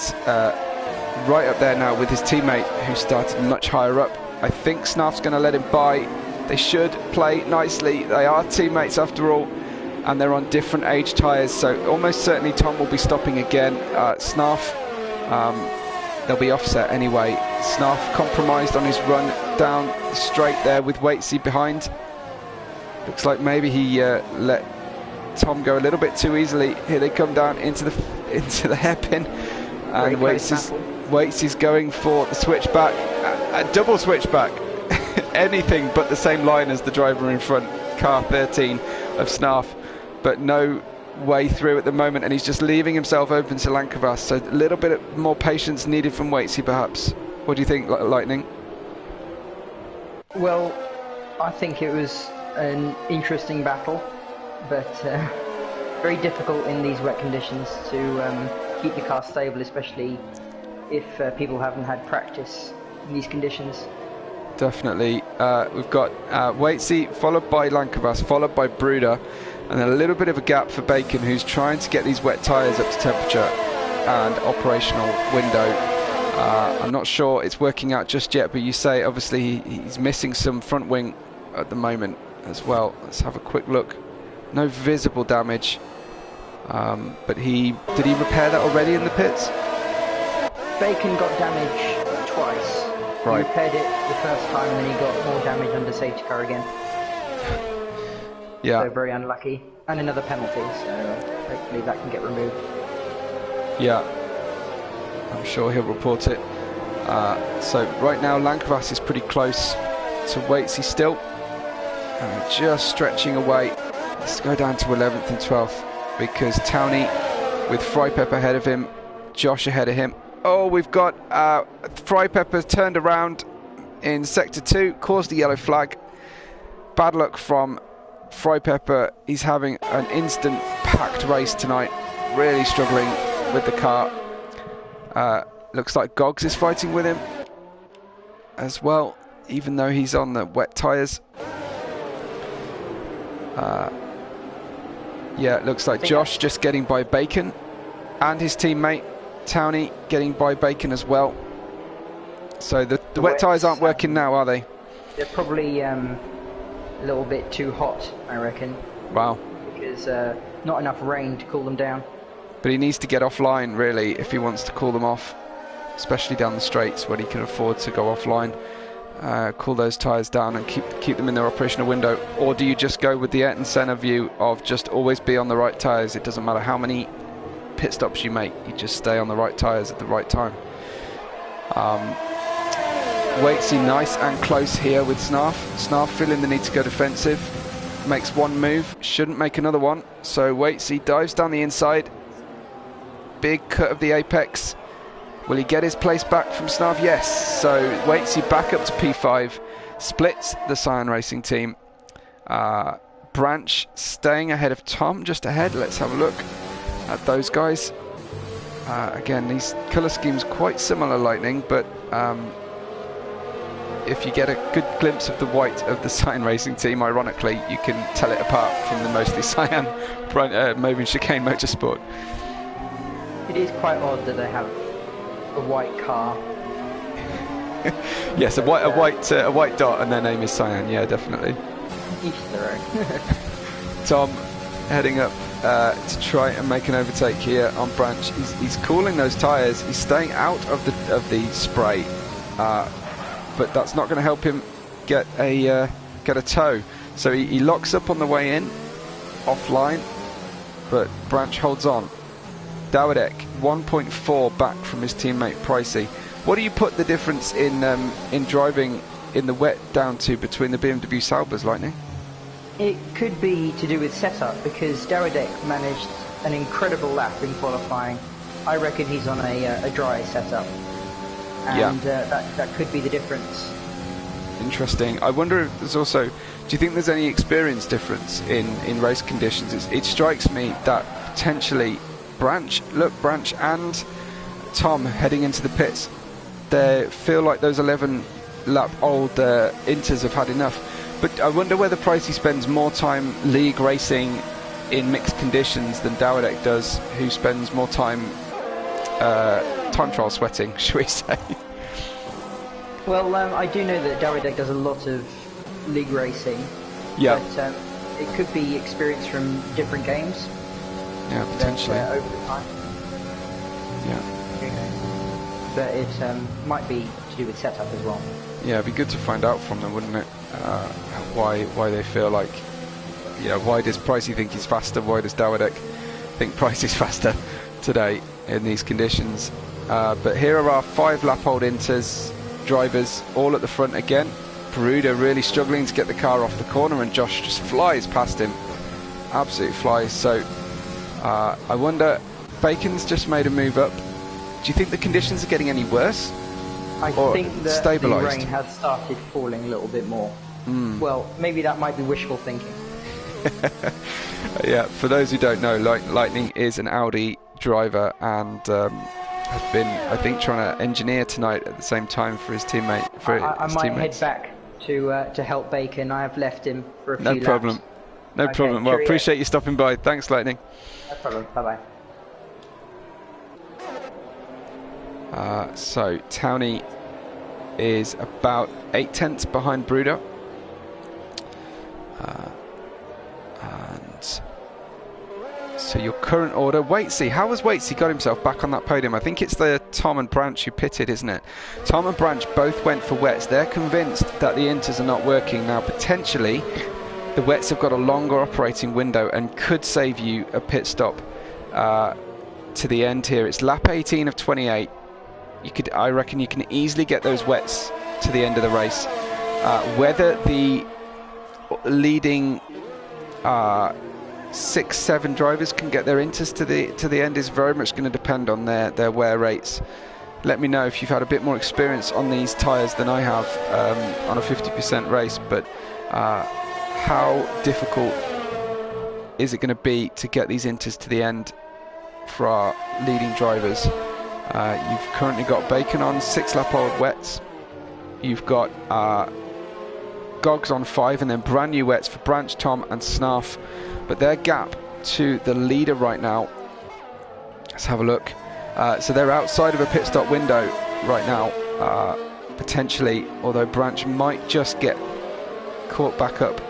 right up there now with his teammate who started much higher up. I think Snarf's going to let him by. They should play nicely. They are teammates after all, and they're on different age tyres, so almost certainly Tom will be stopping again. Snarf, they'll be offset anyway. Snarf compromised on his run down the straight there with Waitsy behind. Looks like maybe he let Tom go a little bit too easily. Here they come down into the hairpin, and Waitsy's going for the switchback, a double switchback. Anything but the same line as the driver in front, car 13 of Snarf, but no way through at the moment, and he's just leaving himself open to Lankavas, so a little bit more patience needed from Waitsy perhaps. What do you think, Lightning? Well, I think it was an interesting battle, but very difficult in these wet conditions to keep the car stable, especially if people haven't had practice in these conditions. Definitely. We've got Waitsy followed by Lankavas, followed by Bruder, and then a little bit of a gap for Bacon, who's trying to get these wet tyres up to temperature and operational window. I'm not sure it's working out just yet, but you say obviously he's missing some front wing at the moment as well. Let's have a quick look. No visible damage, but did he repair that already in the pits? Bacon got damage twice. Right. He repaired it the first time, and then he got more damage under safety car again. Yeah. So very unlucky, and another penalty. So hopefully that can get removed. Yeah. I'm sure he'll report it. So right now Lankavas is pretty close to Waitsy still, and just stretching away. Let's go down to 11th and 12th because Towney with Fry Pepper ahead of him, Josh ahead of him. Oh, we've got Fry Pepper turned around in Sector 2, caused the yellow flag. Bad luck from Fry Pepper. He's having an instant packed race tonight, really struggling with the car. Looks like Gogs is fighting with him as well, even though he's on the wet tyres. Yeah, it looks like Josh just getting by Bacon and his teammate Towney getting by Bacon as well. So the wet tyres aren't working now, are they? They're probably a little bit too hot, I reckon. Wow. Because not enough rain to cool them down. But he needs to get offline really if he wants to cool them off, especially down the straights when he can afford to go offline. Cool those tyres down and keep them in their operational window. Or do you just go with the Ayrton Senna view of just always be on the right tyres? It doesn't matter how many pit stops you make, you just stay on the right tyres at the right time. Waitsy nice and close here with Snarf. Snarf feeling the need to go defensive. Makes one move, shouldn't make another one. So Waitsy dives down the inside. Big cut of the apex. Will he get his place back from Snarf? Yes. So Waitsy back up to P5. Splits the Cyan Racing team. Branch staying ahead of Tom, just ahead. Let's have a look at those guys. Again, these colour schemes quite similar, Lightning, but if you get a good glimpse of the white of the Cyan Racing team, ironically, you can tell it apart from the mostly cyan Moving Chicane Motorsport. It is quite odd that they have a white car. Yes, a white dot, and their name is Cyan. Yeah, definitely. Each their own. Tom heading up to try and make an overtake here on Branch. He's cooling those tyres. He's staying out of the spray. but that's not going to help him get a tow. So he locks up on the way in, offline, but Branch holds on. Dawidek 1.4 back from his teammate Pricey. What do you put the difference in driving in the wet down to between the BMW Saubers, Lightning? It could be to do with setup, because Dawidek managed an incredible lap in qualifying. I reckon he's on a dry setup, and that could be the difference. Interesting. I wonder if there's also, do you think there's any experience difference in race conditions? It strikes me that potentially Branch and Tom heading into the pits, they feel like those 11 lap old Inters have had enough. But I wonder whether Pricey spends more time league racing in mixed conditions than Dawidek does, who spends more time time trial sweating, shall we say. Well, I do know that Dawidek does a lot of league racing, yeah, but it could be experience from different games. Yeah, potentially. Over the time. Yeah. But it might be to do with setup as well. Yeah, it'd be good to find out from them, wouldn't it? Why they feel like, why does Pricey think he's faster? Why does Dawidek think Pricey's faster today in these conditions? But here are our 5 lap old Inters drivers all at the front again. Peruda really struggling to get the car off the corner, and Josh just flies past him. Absolutely flies. So I wonder, Bacon's just made a move up. Do you think the conditions are getting any worse? I think that the stabilised? rain has started falling a little bit more. Well, maybe that might be wishful thinking. Yeah, for those who don't know, Lightning is an Audi driver and has been, I think, trying to engineer tonight at the same time for his teammate. I might head back to help Bacon. I have left him for a few laps. No problem. No problem. Well, appreciate you stopping by. Thanks, Lightning. No problem. Bye-bye. So Towney is about 8 tenths behind Bruder, and so your current order, Waitsy, how has Waitsy got himself back on that podium? I think it's the Tom and Branch who pitted, isn't it? Tom and Branch both went for wets. They're convinced that the Inters are not working. Now potentially the wets have got a longer operating window and could save you a pit stop to the end here. It's lap 18 of 28. I reckon you can easily get those wets to the end of the race. Whether the leading 6-7 drivers can get their Inters to the end is very much going to depend on their wear rates. Let me know if you've had a bit more experience on these tyres than I have on a 50% race. But how difficult is it going to be to get these Inters to the end for our leading drivers? You've currently got Bacon on 6 lap old wets. You've got Gogs on 5, and then brand new wets for Branch, Tom and Snarf. But their gap to the leader right now, let's have a look. So they're outside of a pit stop window right now, potentially, although Branch might just get caught back up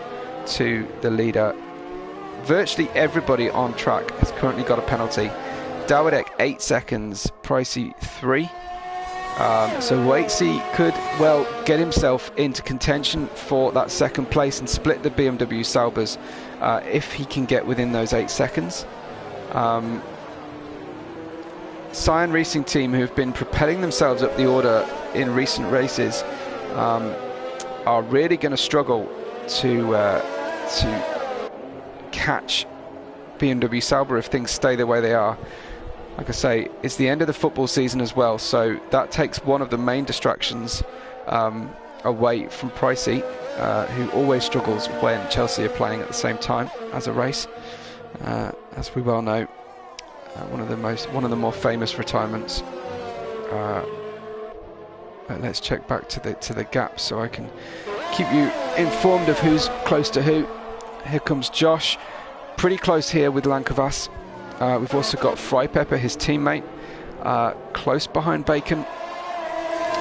to the leader. Virtually everybody on track has currently got a penalty. Dawidek 8 seconds, Pricey 3. So Waitsy could well get himself into contention for that second place and split the BMW Saubers if he can get within those 8 seconds. Cyan Racing Team, who have been propelling themselves up the order in recent races, are really going to struggle to catch BMW Sauber if things stay the way they are. Like I say, it's the end of the football season as well, so that takes one of the main distractions away from Pricey, who always struggles when Chelsea are playing at the same time as a race. As we well know, one of the more famous retirements. But let's check back to the gap so I can keep you informed of who's close to who. Here comes Josh, pretty close here with Lankavas. We've also got Frypepper, his teammate, close behind Bacon,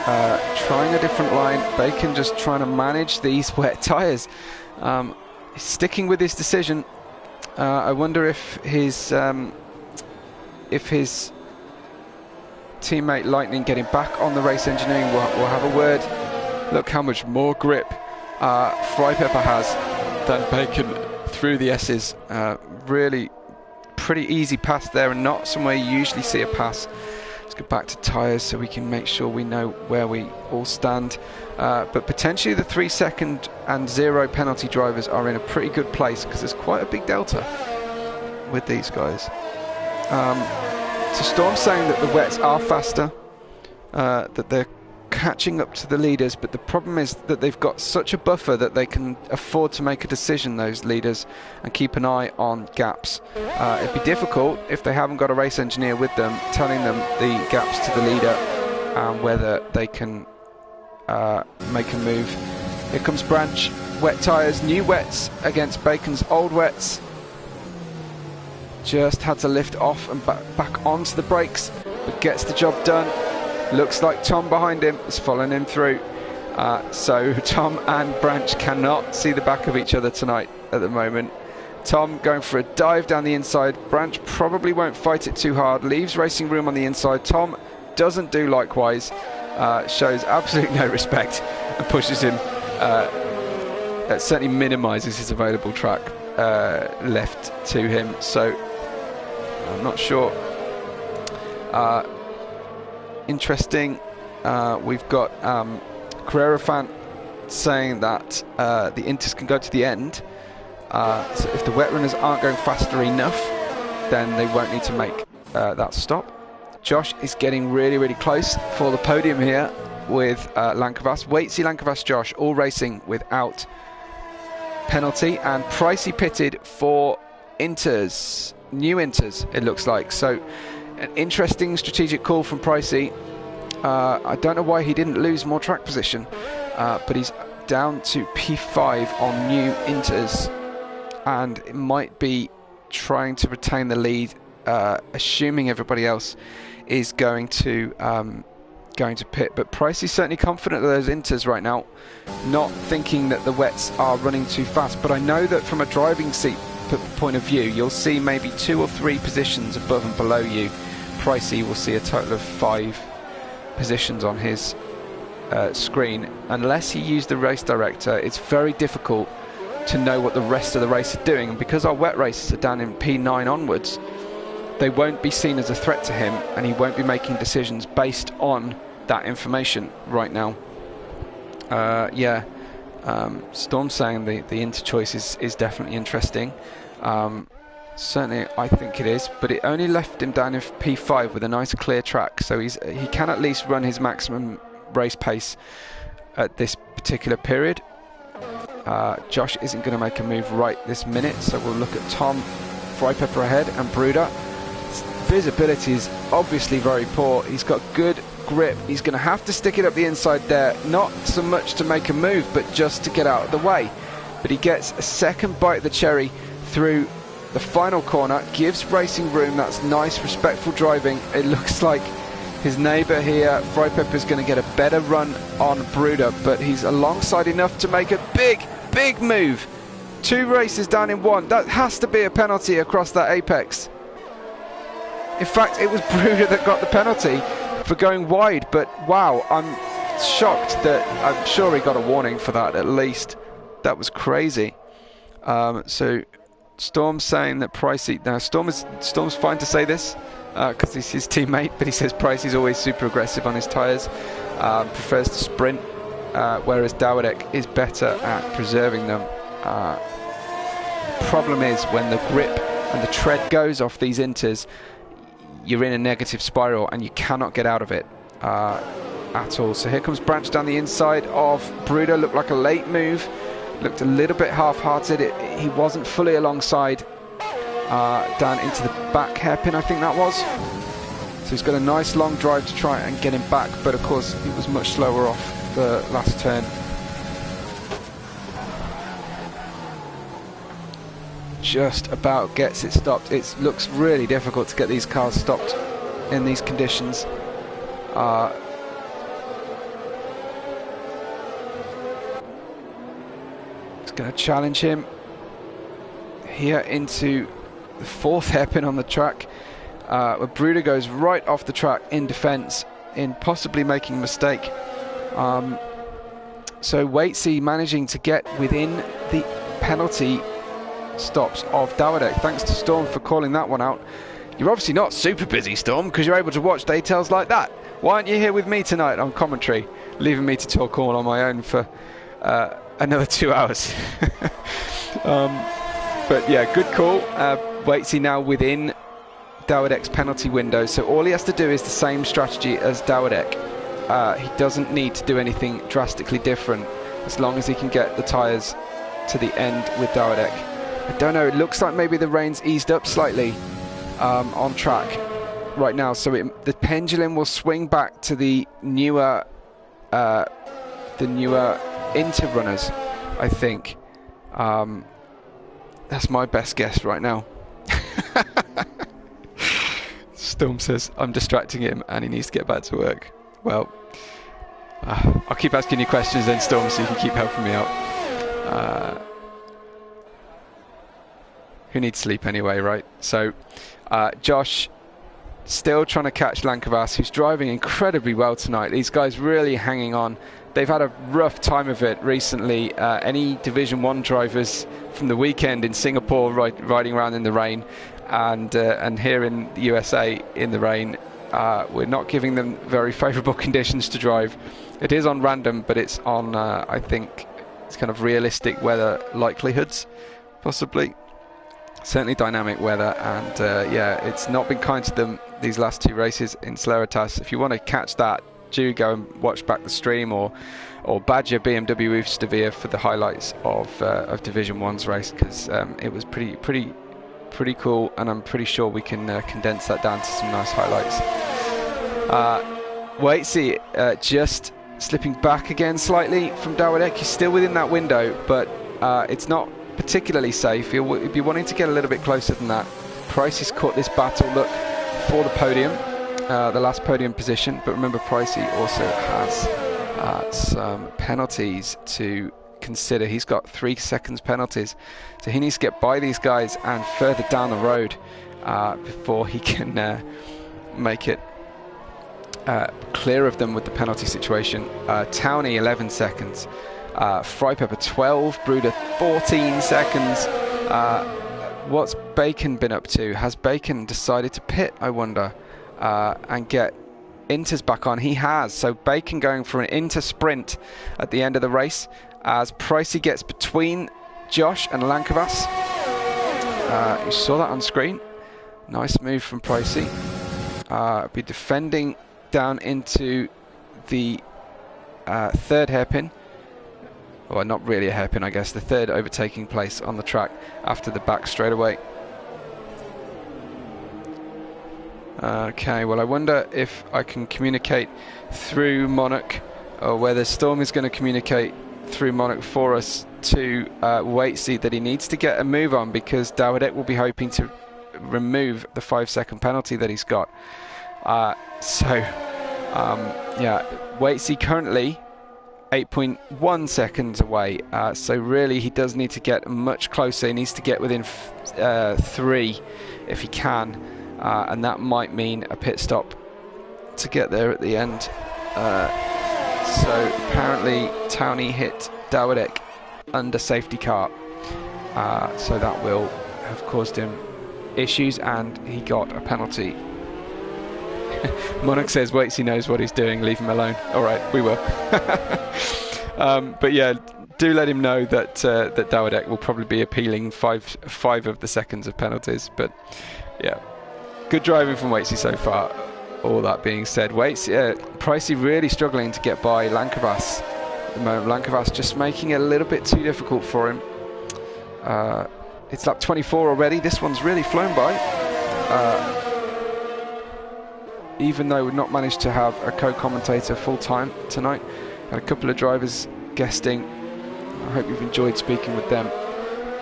trying a different line. Bacon just trying to manage these wet tyres. Sticking with his decision. I wonder if his teammate Lightning getting back on the race engineering. We'll have a word. Look how much more grip Fry Pepper has than Bacon through the S's. Really pretty easy pass there, and not somewhere you usually see a pass. Let's go back to tyres so we can make sure we know where we all stand. But potentially the 3 second and 0 penalty drivers are in a pretty good place, because there's quite a big delta with these guys. So Storm's saying that the wets are faster, that they're catching up to the leaders, but the problem is that they've got such a buffer that they can afford to make a decision, those leaders, and keep an eye on gaps. It'd be difficult if they haven't got a race engineer with them telling them the gaps to the leader and whether they can make a move. Here comes Branch, wet tyres, new wets against Bacon's old wets. Just had to lift off and back onto the brakes, but gets the job done. Looks like Tom behind him is following him through. So Tom and Branch cannot see the back of each other tonight at the moment. Tom going for a dive down the inside. Branch probably won't fight it too hard. Leaves racing room on the inside. Tom doesn't do likewise. Shows absolutely no respect and pushes him. That certainly minimises his available track left to him. So I'm not sure. Interesting. We've got Carrera fan saying that the Inters can go to the end. So if the wet runners aren't going faster enough, then they won't need to make that stop. Josh is getting really, really close for the podium here with Lankavas. Waitsy, Lankavas, Josh all racing without penalty, and Pricey pitted for Inters, new Inters it looks like. So an interesting strategic call from Pricey. I don't know why he didn't lose more track position, but he's down to P5 on new Inters, and it might be trying to retain the lead, assuming everybody else is going to pit. But Pricey's certainly confident of those Inters right now, not thinking that the wets are running too fast. But I know that from a driving seat point of view, you'll see maybe 2 or 3 positions above and below you. Pricey will see a total of 5 positions on his screen. Unless he used the race director, it's very difficult to know what the rest of the race are doing, and because our wet races are down in P9 onwards, they won't be seen as a threat to him, and he won't be making decisions based on that information right now. Storm saying the inter-choice is definitely interesting. Certainly I think it is, but it only left him down in P5 with a nice clear track, so he can at least run his maximum race pace at this particular period. Josh isn't going to make a move right this minute, so we'll look at Tom, Fry Pepper ahead, and Bruder. Visibility is obviously very poor. He's got good grip. He's going to have to stick it up the inside there, not so much to make a move, but just to get out of the way. But he gets a second bite of the cherry through the final corner, gives racing room. That's nice, respectful driving. It looks like his neighbour here, Fry Pepper, is going to get a better run on Bruder, but he's alongside enough to make a big move. 2 races down in 1. That has to be a penalty across that apex. In fact, it was Bruder that got the penalty for going wide, but wow, I'm shocked that I'm sure he got a warning for that at least. That was crazy. So Storm's saying that Pricey, now Storm's fine to say this because he's his teammate, but he says Pricey's always super aggressive on his tyres, prefers to sprint, whereas Dawidek is better at preserving them. Problem is when the grip and the tread goes off these Inters, you're in a negative spiral and you cannot get out of it at all. So here comes Branch down the inside of Bruder. Looked like a late move, looked a little bit half-hearted. He wasn't fully alongside down into the back hairpin, I think that was. So he's got a nice long drive to try and get him back, but of course he was much slower off the last turn. Just about gets it stopped. It looks really difficult to get these cars stopped in these conditions. It's going to challenge him here into the 4th hairpin on the track. Bruder goes right off the track in defence, in possibly making a mistake. So Waitsy managing to get within the penalty stops of Dawidek. Thanks to Storm for calling that one out. You're obviously not super busy, Storm, because you're able to watch details like that. Why aren't you here with me tonight on commentary, leaving me to talk all on my own for another 2 hours? But yeah, good call. Waitsy now within Dawidek's penalty window, so all he has to do is the same strategy as Dawidek. He doesn't need to do anything drastically different as long as he can get the tyres to the end with Dawidek. I don't know, it looks like maybe the rain's eased up slightly on track right now, so the pendulum will swing back to the newer Inter runners, I think. That's my best guess right now. Storm says I'm distracting him and he needs to get back to work. Well, I'll keep asking you questions then, Storm, so you can keep helping me out. Who needs sleep anyway, right? So Josh still trying to catch Lankavas, who's driving incredibly well tonight. These guys really hanging on. They've had a rough time of it recently. Any Division 1 drivers from the weekend in Singapore riding around in the rain, and here in the USA in the rain, we're not giving them very favourable conditions to drive. It is on random, but it's on, I think, it's kind of realistic weather likelihoods, possibly. Certainly dynamic weather, and yeah, it's not been kind to them these last 2 races in Celeritas. If you want to catch that, do go and watch back the stream, or badger BMW Stavia for the highlights of Division 1's race, because it was pretty cool, and I'm pretty sure we can condense that down to some nice highlights. Waitsy just slipping back again slightly from Dawidek. He's still within that window, but it's not particularly safe. He'll be wanting to get a little bit closer than that. Pricey's caught this battle look for the podium, the last podium position, but remember Pricey also has some penalties to consider. He's got 3 seconds penalties, so he needs to get by these guys and further down the road before he can make it clear of them with the penalty situation. Towney 11 seconds, Frypepper 12, Bruder 14 seconds. What's Bacon been up to? Has Bacon decided to pit, I wonder, and get Inters back on? He has, so Bacon going for an Inter sprint at the end of the race as Pricey gets between Josh and Lankavas. You saw that on screen. Nice move from Pricey. Be defending down into the 3rd hairpin. Well, not really a hairpin, I guess. The 3rd overtaking place on the track after the back straightaway. Okay, well, I wonder if I can communicate through Monarch, or whether Storm is going to communicate through Monarch for us to Waitsy that he needs to get a move on, because Dawidek will be hoping to remove the 5-second penalty that he's got. Yeah, Waitsy currently 8.1 seconds away, so really he does need to get much closer. He needs to get within 3 if he can, and that might mean a pit stop to get there at the end. So apparently Towney hit Dawidek under safety car, so that will have caused him issues, and he got a penalty. Monarch says Waitsy knows what he's doing, leave him alone. Alright, we will. But yeah, do let him know that that Dawidek will probably be appealing 5 of the seconds of penalties. But yeah, good driving from Waitsy so far. All that being said, Pricey really struggling to get by Lankavas at the moment. Lankavas just making it a little bit too difficult for him. It's lap 24 already. This one's really flown by. Even though we've not managed to have a co-commentator full-time tonight. Had a couple of drivers guesting. I hope you've enjoyed speaking with them.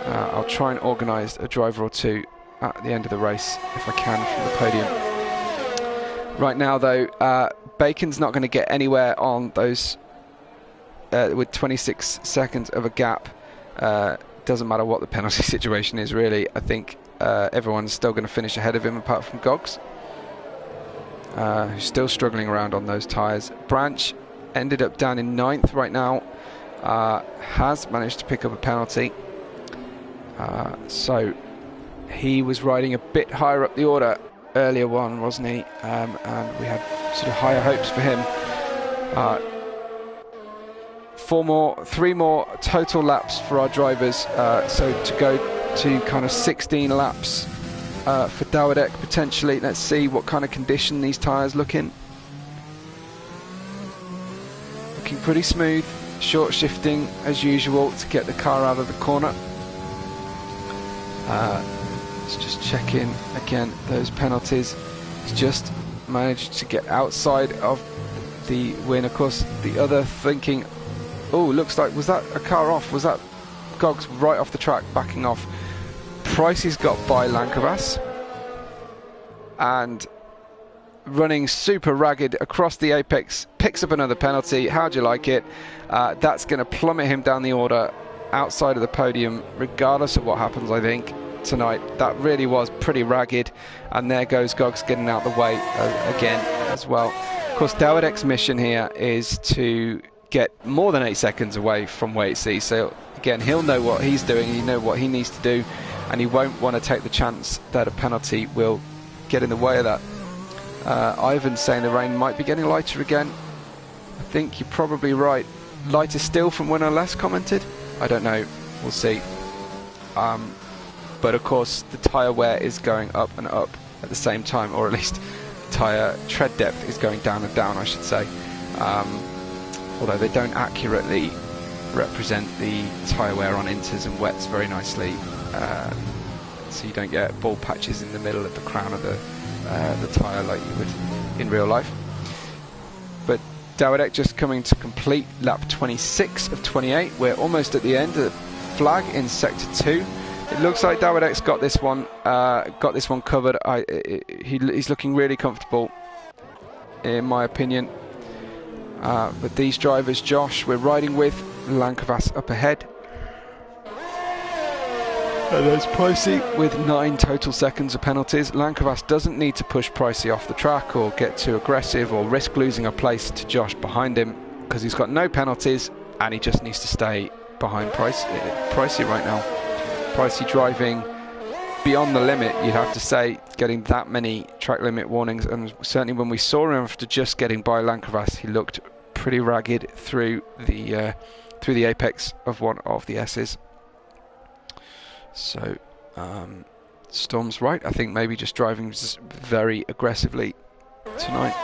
I'll try and organise a driver or two at the end of the race if I can from the podium. Right now though, Bacon's not going to get anywhere on those with 26 seconds of a gap. Doesn't matter what the penalty situation is really. I think everyone's still going to finish ahead of him apart from Gogs. who's still struggling around on those tyres. Branch ended up down in 9th right now, has managed to pick up a penalty. So he was riding a bit higher up the order earlier on, wasn't he? And we had sort of higher hopes for him. 3 more total laps for our drivers, so to go to kind of 16 laps for Dawidek potentially. Let's see what kind of condition these tyres look in. Looking pretty smooth, short shifting as usual to get the car out of the corner. Let's just check in again those penalties. He's just managed to get outside of the win. Of course, the other thinking, oh, looks like, was that a car off? Was that Gogs right off the track, backing off? Pricey's got by Lankavas and running super ragged across the apex, picks up another penalty. How'd you like it? That's going to plummet him down the order outside of the podium, regardless of what happens, I think, tonight. That really was pretty ragged, and there goes Gogs getting out the way again as well. Of course, Dawidek's mission here is to get more than 8 seconds away from Weight C, so again, he'll know what he's doing, he know what he needs to do, and he won't want to take the chance that a penalty will get in the way of that. Ivan's saying the rain might be getting lighter again. I think you're probably right. Lighter still from when I last commented? I don't know, we'll see. But of course the tyre wear is going up and up at the same time, or at least tyre tread depth is going down and down, I should say. Although they don't accurately represent the tyre wear on inters and wets very nicely, so you don't get bald patches in the middle of the crown of the tyre like you would in real life. But Dawidek just coming to complete lap 26 of 28. We're almost at the end. The flag in sector 2. It looks like Dawidek's got this one covered. He's looking really comfortable, in my opinion. But these drivers, Josh, we're riding with Lankavas up ahead. And there's Pricey with 9 total seconds of penalties. Lankavas doesn't need to push Pricey off the track or get too aggressive or risk losing a place to Josh behind him, because he's got no penalties and he just needs to stay behind Pricey right now. Pricey driving beyond the limit, you'd have to say, getting that many track limit warnings, and certainly when we saw him after just getting by Lankavas, he looked pretty ragged through the apex of one of the S's. So Storm's right, I think maybe just driving very aggressively tonight.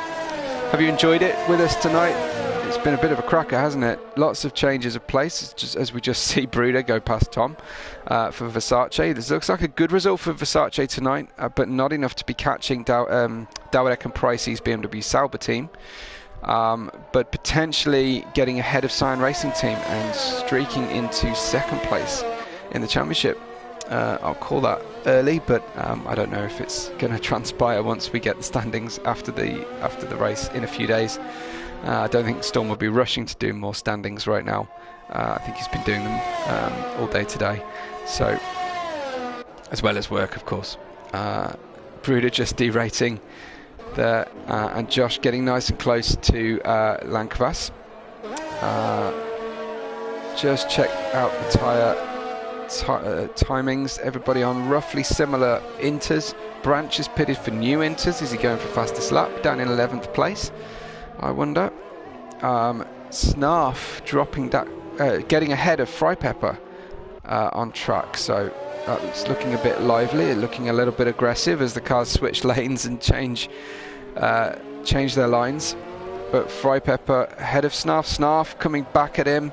Have you enjoyed it with us tonight? It's been a bit of a cracker, hasn't it? Lots of changes of place, just as we just see Bruder go past Tom for Versace. This looks like a good result for Versace tonight, but not enough to be catching Dawidek and Pricey's BMW Sauber team. But potentially getting ahead of Cyan Racing Team and streaking into second place in the championship. I'll call that early, but I don't know if it's going to transpire once we get the standings after the race in a few days. I don't think Storm will be rushing to do more standings right now. I think he's been doing them all day today, so as well as work, of course. Bruder just derating there, and Josh getting nice and close to Lankavas. Just check out the tyre timings. Everybody on roughly similar inters. Branch is pitted for new inters. Is he going for fastest lap? Down in 11th place, I wonder. Snarf dropping that, getting ahead of Fry Pepper on track, so that's looking a bit lively, looking a little bit aggressive as the cars switch lanes and change their lines. But Fry Pepper ahead of Snarf. Snarf coming back at him.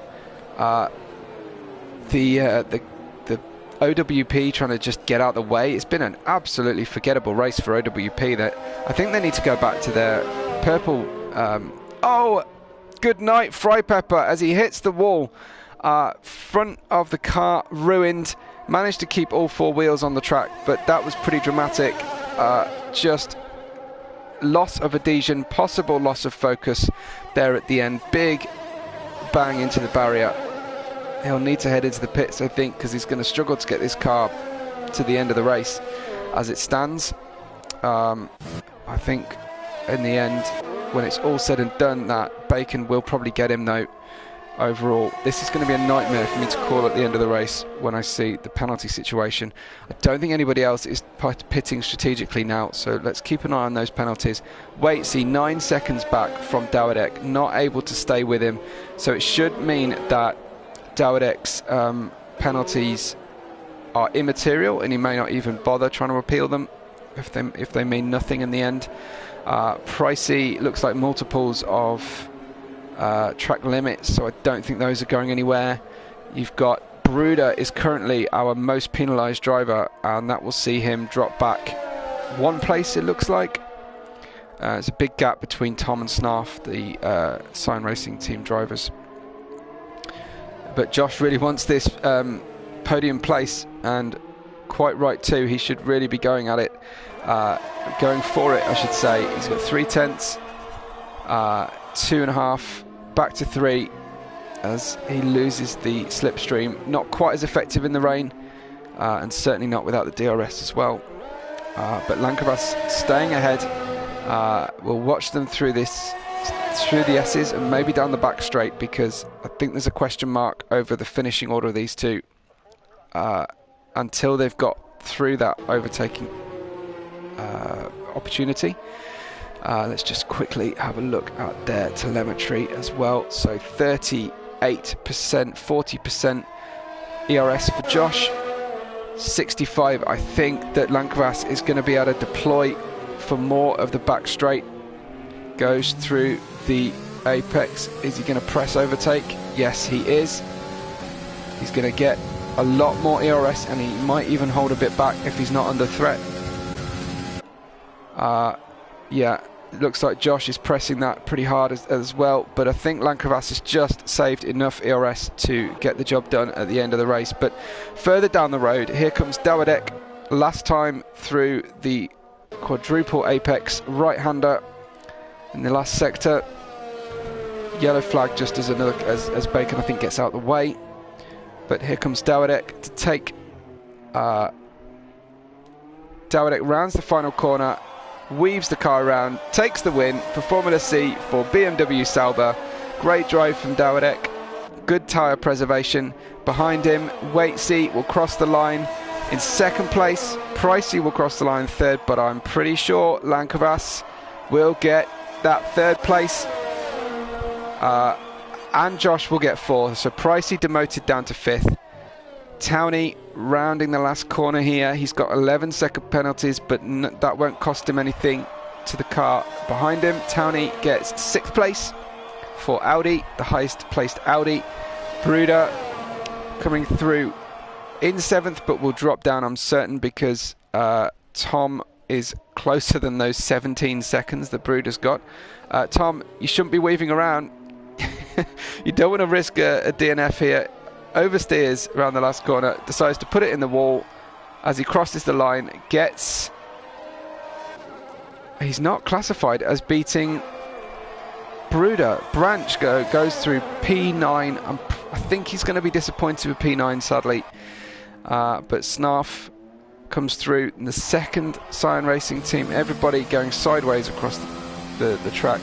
The OWP trying to just get out the way. It's been an absolutely forgettable race for OWP. That I think they need to go back to their purple. Oh, good night, Fry Pepper, as he hits the wall. Front of the car ruined. Managed to keep all 4 wheels on the track, but that was pretty dramatic. Just loss of adhesion, possible loss of focus there at the end. Big bang into the barrier. He'll need to head into the pits, I think, because he's going to struggle to get this car to the end of the race as it stands. I think in the end, when it's all said and done, that Bacon will probably get him though. Overall, this is going to be a nightmare for me to call at the end of the race when I see the penalty situation. I don't think anybody else is pitting strategically now, so let's keep an eye on those penalties. Wait, see, 9 seconds back from Dawidek, not able to stay with him, so it should mean that Dawidek's penalties are immaterial, and he may not even bother trying to appeal them if they mean nothing in the end. Pricey looks like multiples of track limits, so I don't think those are going anywhere. You've got Bruder is currently our most penalised driver, and that will see him drop back 1 place, it looks like. There's a big gap between Tom and Snarf, the Sign Racing team drivers. But Josh really wants this podium place, and quite right too. He should really be going at it, going for it, I should say. He's got 3 tenths, 2.5, back to 3 as he loses the slipstream. Not quite as effective in the rain, and certainly not without the DRS as well. But Lankavas staying ahead. We'll watch them through the S's and maybe down the back straight, because I think there's a question mark over the finishing order of these two until they've got through that overtaking opportunity. Let's just quickly have a look at their telemetry as well. So 38%, 40% ERS for Josh. 65, I think that Lankavas is going to be able to deploy for more of the back straight. Goes through the apex. Is he going to press overtake? Yes, he is. He's going to get a lot more ERS, and he might even hold a bit back if he's not under threat. Yeah, it looks like Josh is pressing that pretty hard as well, but I think Lankavas has just saved enough ERS to get the job done at the end of the race. But further down the road, here comes Dawidek, last time through the quadruple apex, right-hander in the last sector. Yellow flag just as as Bacon, I think, gets out of the way. But here comes Dawidek to take. Dawidek rounds the final corner, weaves the car around, takes the win for Formula C for BMW Sauber. Great drive from Dawidek. Good tyre preservation. Behind him, Waitsy will cross the line in second place. Pricey will cross the line third, but I'm pretty sure Lankavas will get that third place. And Josh will get fourth. So Pricey demoted down to fifth. Towney rounding the last corner here. He's got 11-second penalties, but that won't cost him anything to the car behind him. Towney gets sixth place for Audi, the highest placed Audi. Bruder coming through in seventh, but will drop down, I'm certain, because Tom is closer than those 17 seconds that Bruder's got. Tom, you shouldn't be weaving around. You don't want to risk a DNF here. Oversteers around the last corner, decides to put it in the wall as he crosses the line. He's not classified as beating Bruder. Branch goes through P9. I think he's going to be disappointed with P9, sadly. But Snarf comes through in the second Cyan Racing team. Everybody going sideways across the track.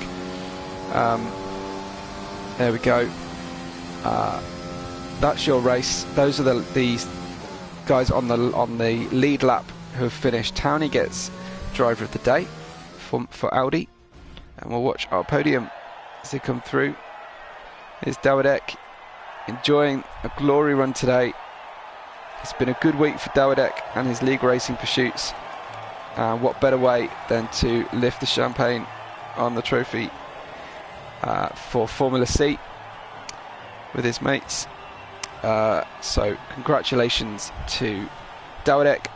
There we go. That's your race. Those are the guys on the lead lap who have finished. Towney gets driver of the day for Audi, and we'll watch our podium as they come through. Here's Dawidek enjoying a glory run today. It's been a good week for Dawidek and his league racing pursuits. What better way than to lift the champagne on the trophy for Formula C with his mates. So congratulations to Dawidek,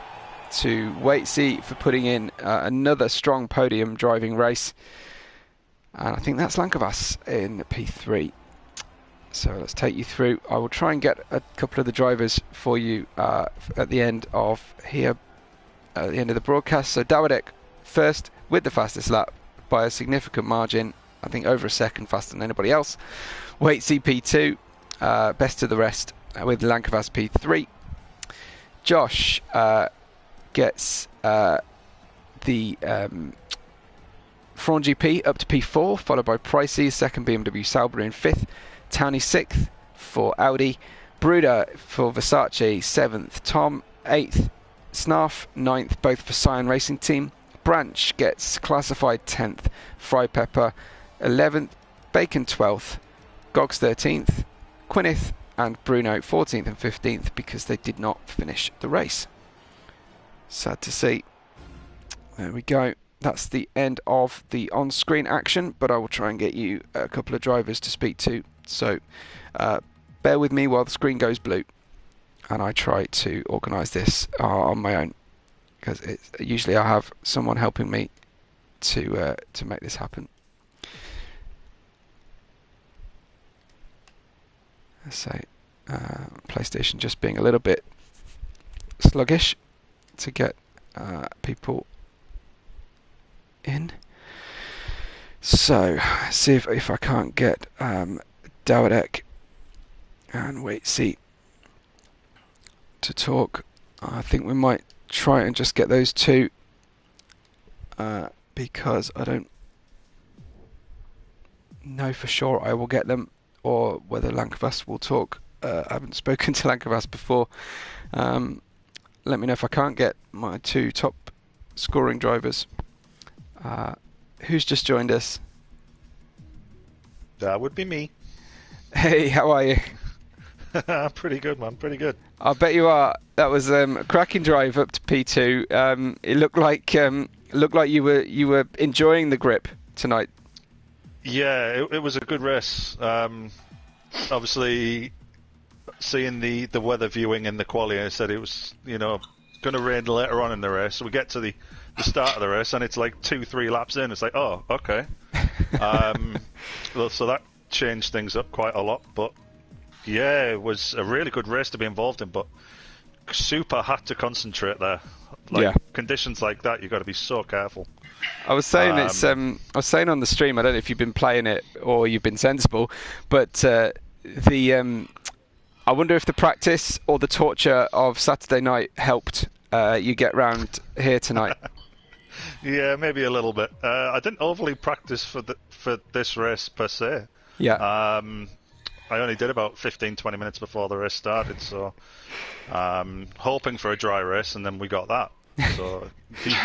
to Waitsy for putting in another strong podium driving race. And I think that's Lankavas in P3. So let's take you through. I will try and get a couple of the drivers for you at the end of the broadcast. So Dawidek first with the fastest lap by a significant margin. I think over a second faster than anybody else. Waitsy P2, best of the rest with Lankavas P3. Josh gets the Fraun GP up to P4, followed by Pricey, second BMW Sauber in 5th, Townie 6th for Audi, Bruder for Versace 7th, Tom 8th, Snarf 9th, both for Cyan Racing Team, Branch gets classified 10th, Fry Pepper 11th, Bacon 12th, Gogs 13th, Quinith and Bruno 14th and 15th because they did not finish the race. Sad to see. There we go. That's the end of the on-screen action, but I will try and get you a couple of drivers to speak to. So bear with me while the screen goes blue and I try to organise this on my own, because usually I have someone helping me to make this happen. Let's say PlayStation just being a little bit sluggish to get people in. So see if I can't get Dawidek and Waitsy to talk. I think we might try and just get those two because I don't know for sure I will get them, or whether Lankavas will talk. I haven't spoken to Lankavas before. Let me know if I can't get my two top scoring drivers. Who's just joined us? That would be me. Hey, how are you? Pretty good, man. Pretty good. I bet you are. That was a cracking drive up to P2. It looked like you were enjoying the grip tonight. Yeah, it was a good race. Obviously, seeing the weather viewing in the quali, I said it was going to rain later on in the race. So we get to the start of the race and it's like 2-3 laps in. It's like, oh, okay. So that changed things up quite a lot. But yeah, it was a really good race to be involved in. But super had to concentrate there. Conditions like that, you've got to be so careful. I was saying I was saying on the stream, I don't know if you've been playing it or you've been sensible, but I wonder if the practice or the torture of Saturday night helped you get round here tonight. Yeah, maybe a little bit. I didn't overly practice for this race per se. Yeah. I only did about 15-20 minutes before the race started, so hoping for a dry race, and then we got that. So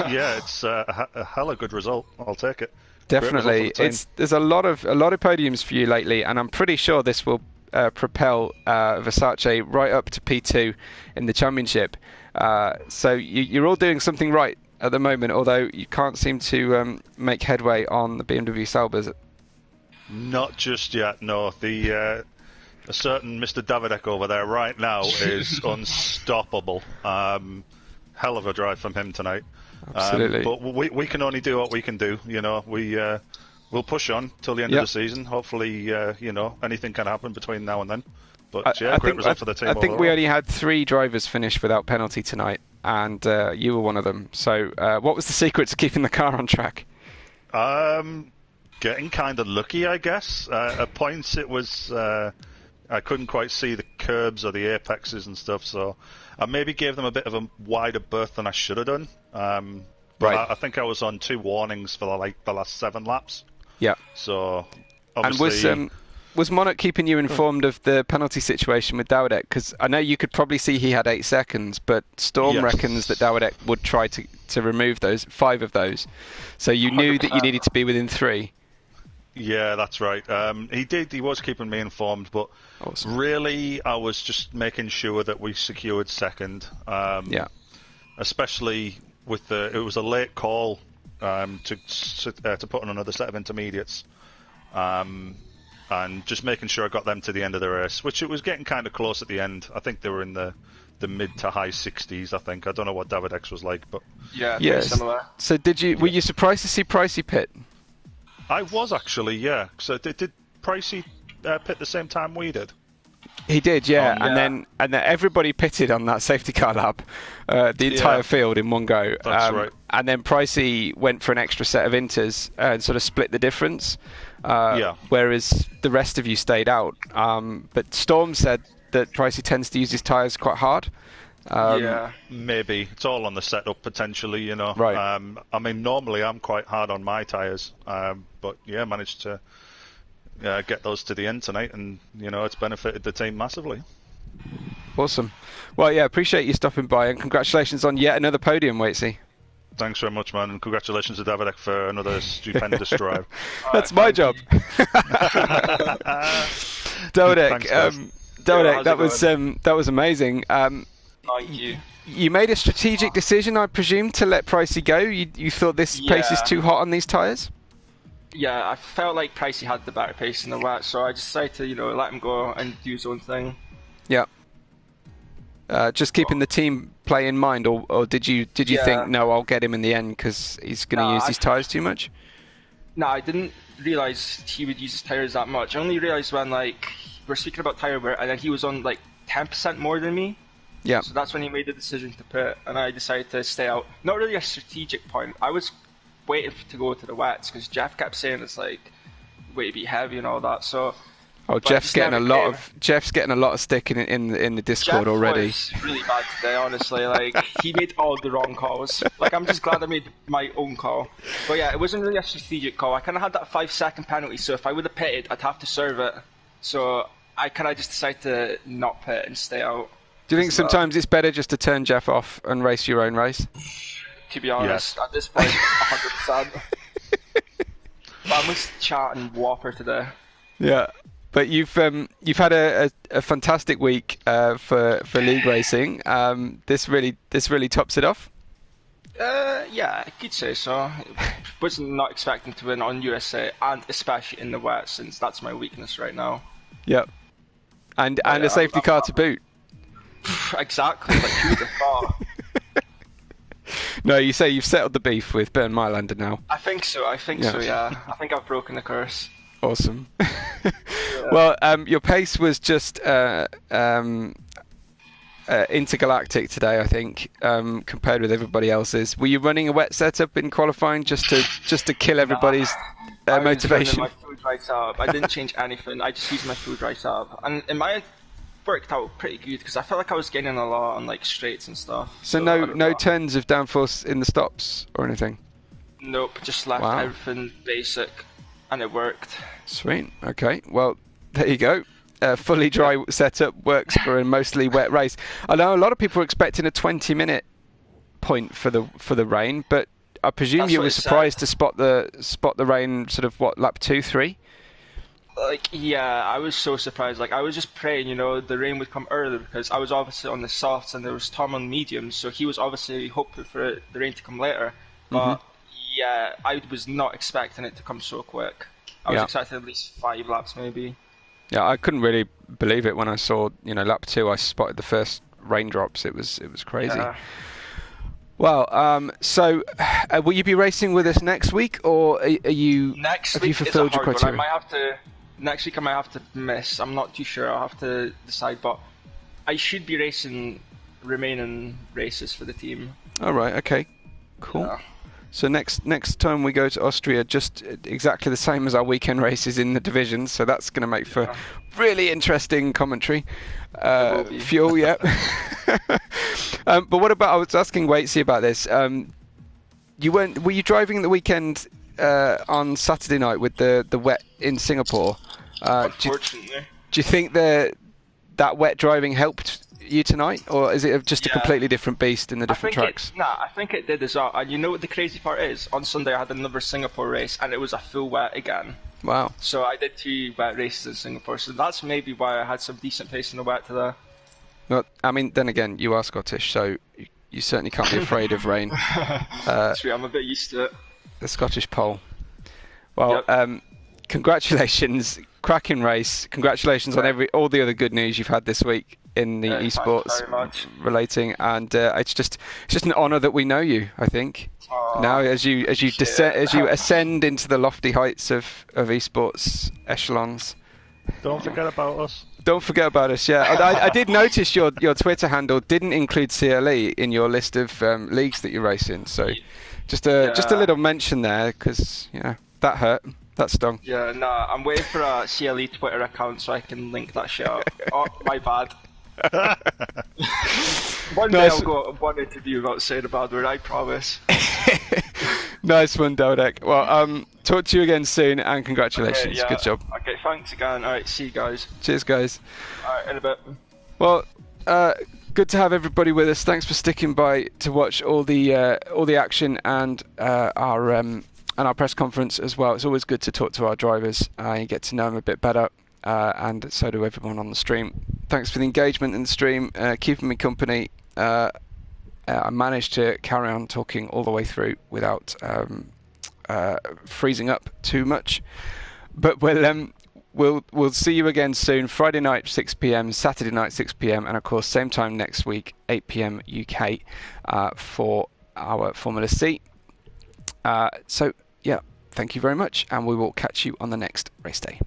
yeah, it's a hella good result. I'll take it. Definitely, there's a lot of podiums for you lately, and I'm pretty sure this will propel Versace right up to P2 in the championship. So you're all doing something right at the moment, although you can't seem to make headway on the BMW Saubers. Not just yet, no. A certain Mr. Dawidek over there right now is unstoppable. Hell of a drive from him tonight. Absolutely. But we can only do what we can do. We'll push on till the end of the season. Hopefully, anything can happen between now and then. But great result for the team. I think we only had 3 drivers finish without penalty tonight, and you were one of them. So, what was the secret to keeping the car on track? Getting kind of lucky, I guess. At points, it was I couldn't quite see the curbs or the apexes and stuff, so I maybe gave them a bit of a wider berth than I should have done. But I think I was on 2 warnings for the last 7 laps. Yeah. So obviously. And was Monarch keeping you informed of the penalty situation with Dawidek? Because I know you could probably see he had 8 seconds, but Storm reckons that Dawidek would try to remove those 5 of those. So you knew that you needed to be within 3. Yeah, that's right. He did. He was keeping me informed, but really, I was just making sure that we secured second. Especially with it was a late call to put on another set of intermediates, and just making sure I got them to the end of the race, which it was getting kind of close at the end. I think they were in the mid to high 60s. I think. I don't know what Dawidek's was like, but similar. So were you surprised to see Pricey pit? I was actually, yeah. So did Pricey pit the same time we did? He did, yeah. And then everybody pitted on that safety car lap, the entire field in one go. That's right. And then Pricey went for an extra set of inters and sort of split the difference. Whereas the rest of you stayed out. But Storm said that Pricey tends to use his tyres quite hard. Yeah. Maybe it's all on the setup potentially, you know. Right. I mean, normally I'm quite hard on my tyres, but yeah, managed to get those to the end tonight, and you know, it's benefited the team massively. Awesome. Well, yeah, appreciate you stopping by, and congratulations on yet another podium, Waitsy. Thanks very much, man, and congratulations to Davidek for another stupendous drive. That's my job. Davidek, that was amazing. Thank you. You made a strategic decision, I presume, to let Pricey go. You thought this pace is too hot on these tyres? Yeah, I felt like Pricey had the better pace in the wet, so I decided to, let him go and do his own thing. Yeah. Just keeping the team play in mind, or did you think, no, I'll get him in the end because he's going to use these tyres too much? No, I didn't realise he would use his tyres that much. I only realised when we're speaking about tyre wear, and then he was on 10% more than me. Yeah. So that's when he made the decision to pit, and I decided to stay out. Not really a strategic point. I was waiting to go to the wets because Jeff kept saying it's way to be heavy and all that. So. Oh, Jeff's getting a lot of stick in the Discord Jeff already. Was really bad today, honestly. He made all the wrong calls. I'm just glad I made my own call. But yeah, it wasn't really a strategic call. I kind of had that 5-second penalty, so if I would have pitted, I'd have to serve it. So I kind of just decided to not pit and stay out. Do you think sometimes it's better just to turn Jeff off and race your own race? To be honest, at this point, 100%. But I was chatting Whopper today. Yeah. But you've had a fantastic week for league racing. This really tops it off. Yeah, I could say so. Was not expecting to win on USA, and especially in the wet, since that's my weakness right now. Yep. And a safety car to boot. Exactly. Who would have thought? No, you say you've settled the beef with Bern Mylander now. I think so. Yeah. I think I've broken the curse. Awesome. Well, your pace was just intergalactic today, I think, compared with everybody else's. Were you running a wet setup in qualifying just to kill everybody's motivation? I was running my food right up. I didn't change anything. I just used my food right up, and it might have worked out pretty good because I felt like I was gaining a lot on straights and stuff. So no turns of downforce in the stops or anything? Nope, just left everything basic. And it worked. Sweet. Okay. Well, there you go. Fully dry setup works for a mostly wet race. I know a lot of people are expecting a 20-minute point for the rain, but I presume you were surprised to spot the rain sort of lap 2, 3. Yeah, I was so surprised. I was just praying, the rain would come earlier because I was obviously on the softs and there was Tom on mediums, so he was obviously hoping for the rain to come later. But yeah, I was not expecting it to come so quick. I was expecting at least 5 laps maybe. Yeah, I couldn't really believe it when I saw, lap 2. I spotted the first raindrops. It was crazy. Yeah. Well, so will you be racing with us next week, or are you? Next week you fulfilled is a hard your criteria? One. Next week I might have to miss. I'm not too sure. I'll have to decide, but I should be racing remaining races for the team. All right. Okay. Cool. Yeah. So next time we go to Austria, just exactly the same as our weekend races in the divisions. So that's going to make for really interesting commentary. Fuel, yeah. But what about? I was asking Waitsy about this. Were you driving the weekend on Saturday night with the wet in Singapore? Unfortunately. Do you think that wet driving helped you tonight, or is it just a completely different beast in the different tracks? I think it did as well. And you know what the crazy part is? On Sunday I had another Singapore race and it was a full wet again. Wow. So I did 2 wet races in Singapore, so that's maybe why I had some decent pace in the wet today. Well, I mean, then again, you are Scottish, so you certainly can't be afraid of rain. True, I'm a bit used to it. The Scottish pole. Well, congratulations, cracking race. Congratulations on all the other good news you've had this week in the eSports relating, and it's just an honour that we know you. I think now as you ascend into the lofty heights of eSports echelons. Don't forget about us. Don't forget about us. Yeah, I did notice your Twitter handle didn't include CLE in your list of leagues that you race in. So just a little mention there because that hurt. That stung. Yeah, I'm waiting for a CLE Twitter account so I can link that shit up. Oh, my bad. One day Nice. I'll go on one interview without saying a bad word, I promise. Nice one, Dodek. Well, talk to you again soon, and congratulations. Okay, yeah. Good job. Okay, thanks again. Alright, see you guys. Cheers, guys. Alright, in a bit. Well, good to have everybody with us. Thanks for sticking by to watch all the action and our press conference as well. It's always good to talk to our drivers and get to know them a bit better, and so do everyone on the stream. Thanks for the engagement in the stream, keeping me company. I managed to carry on talking all the way through without freezing up too much. But we'll see you again soon. Friday night 6 p.m, Saturday night 6 p.m, and of course same time next week 8 p.m. UK for our Formula C. So yeah, thank you very much, and we will catch you on the next race day.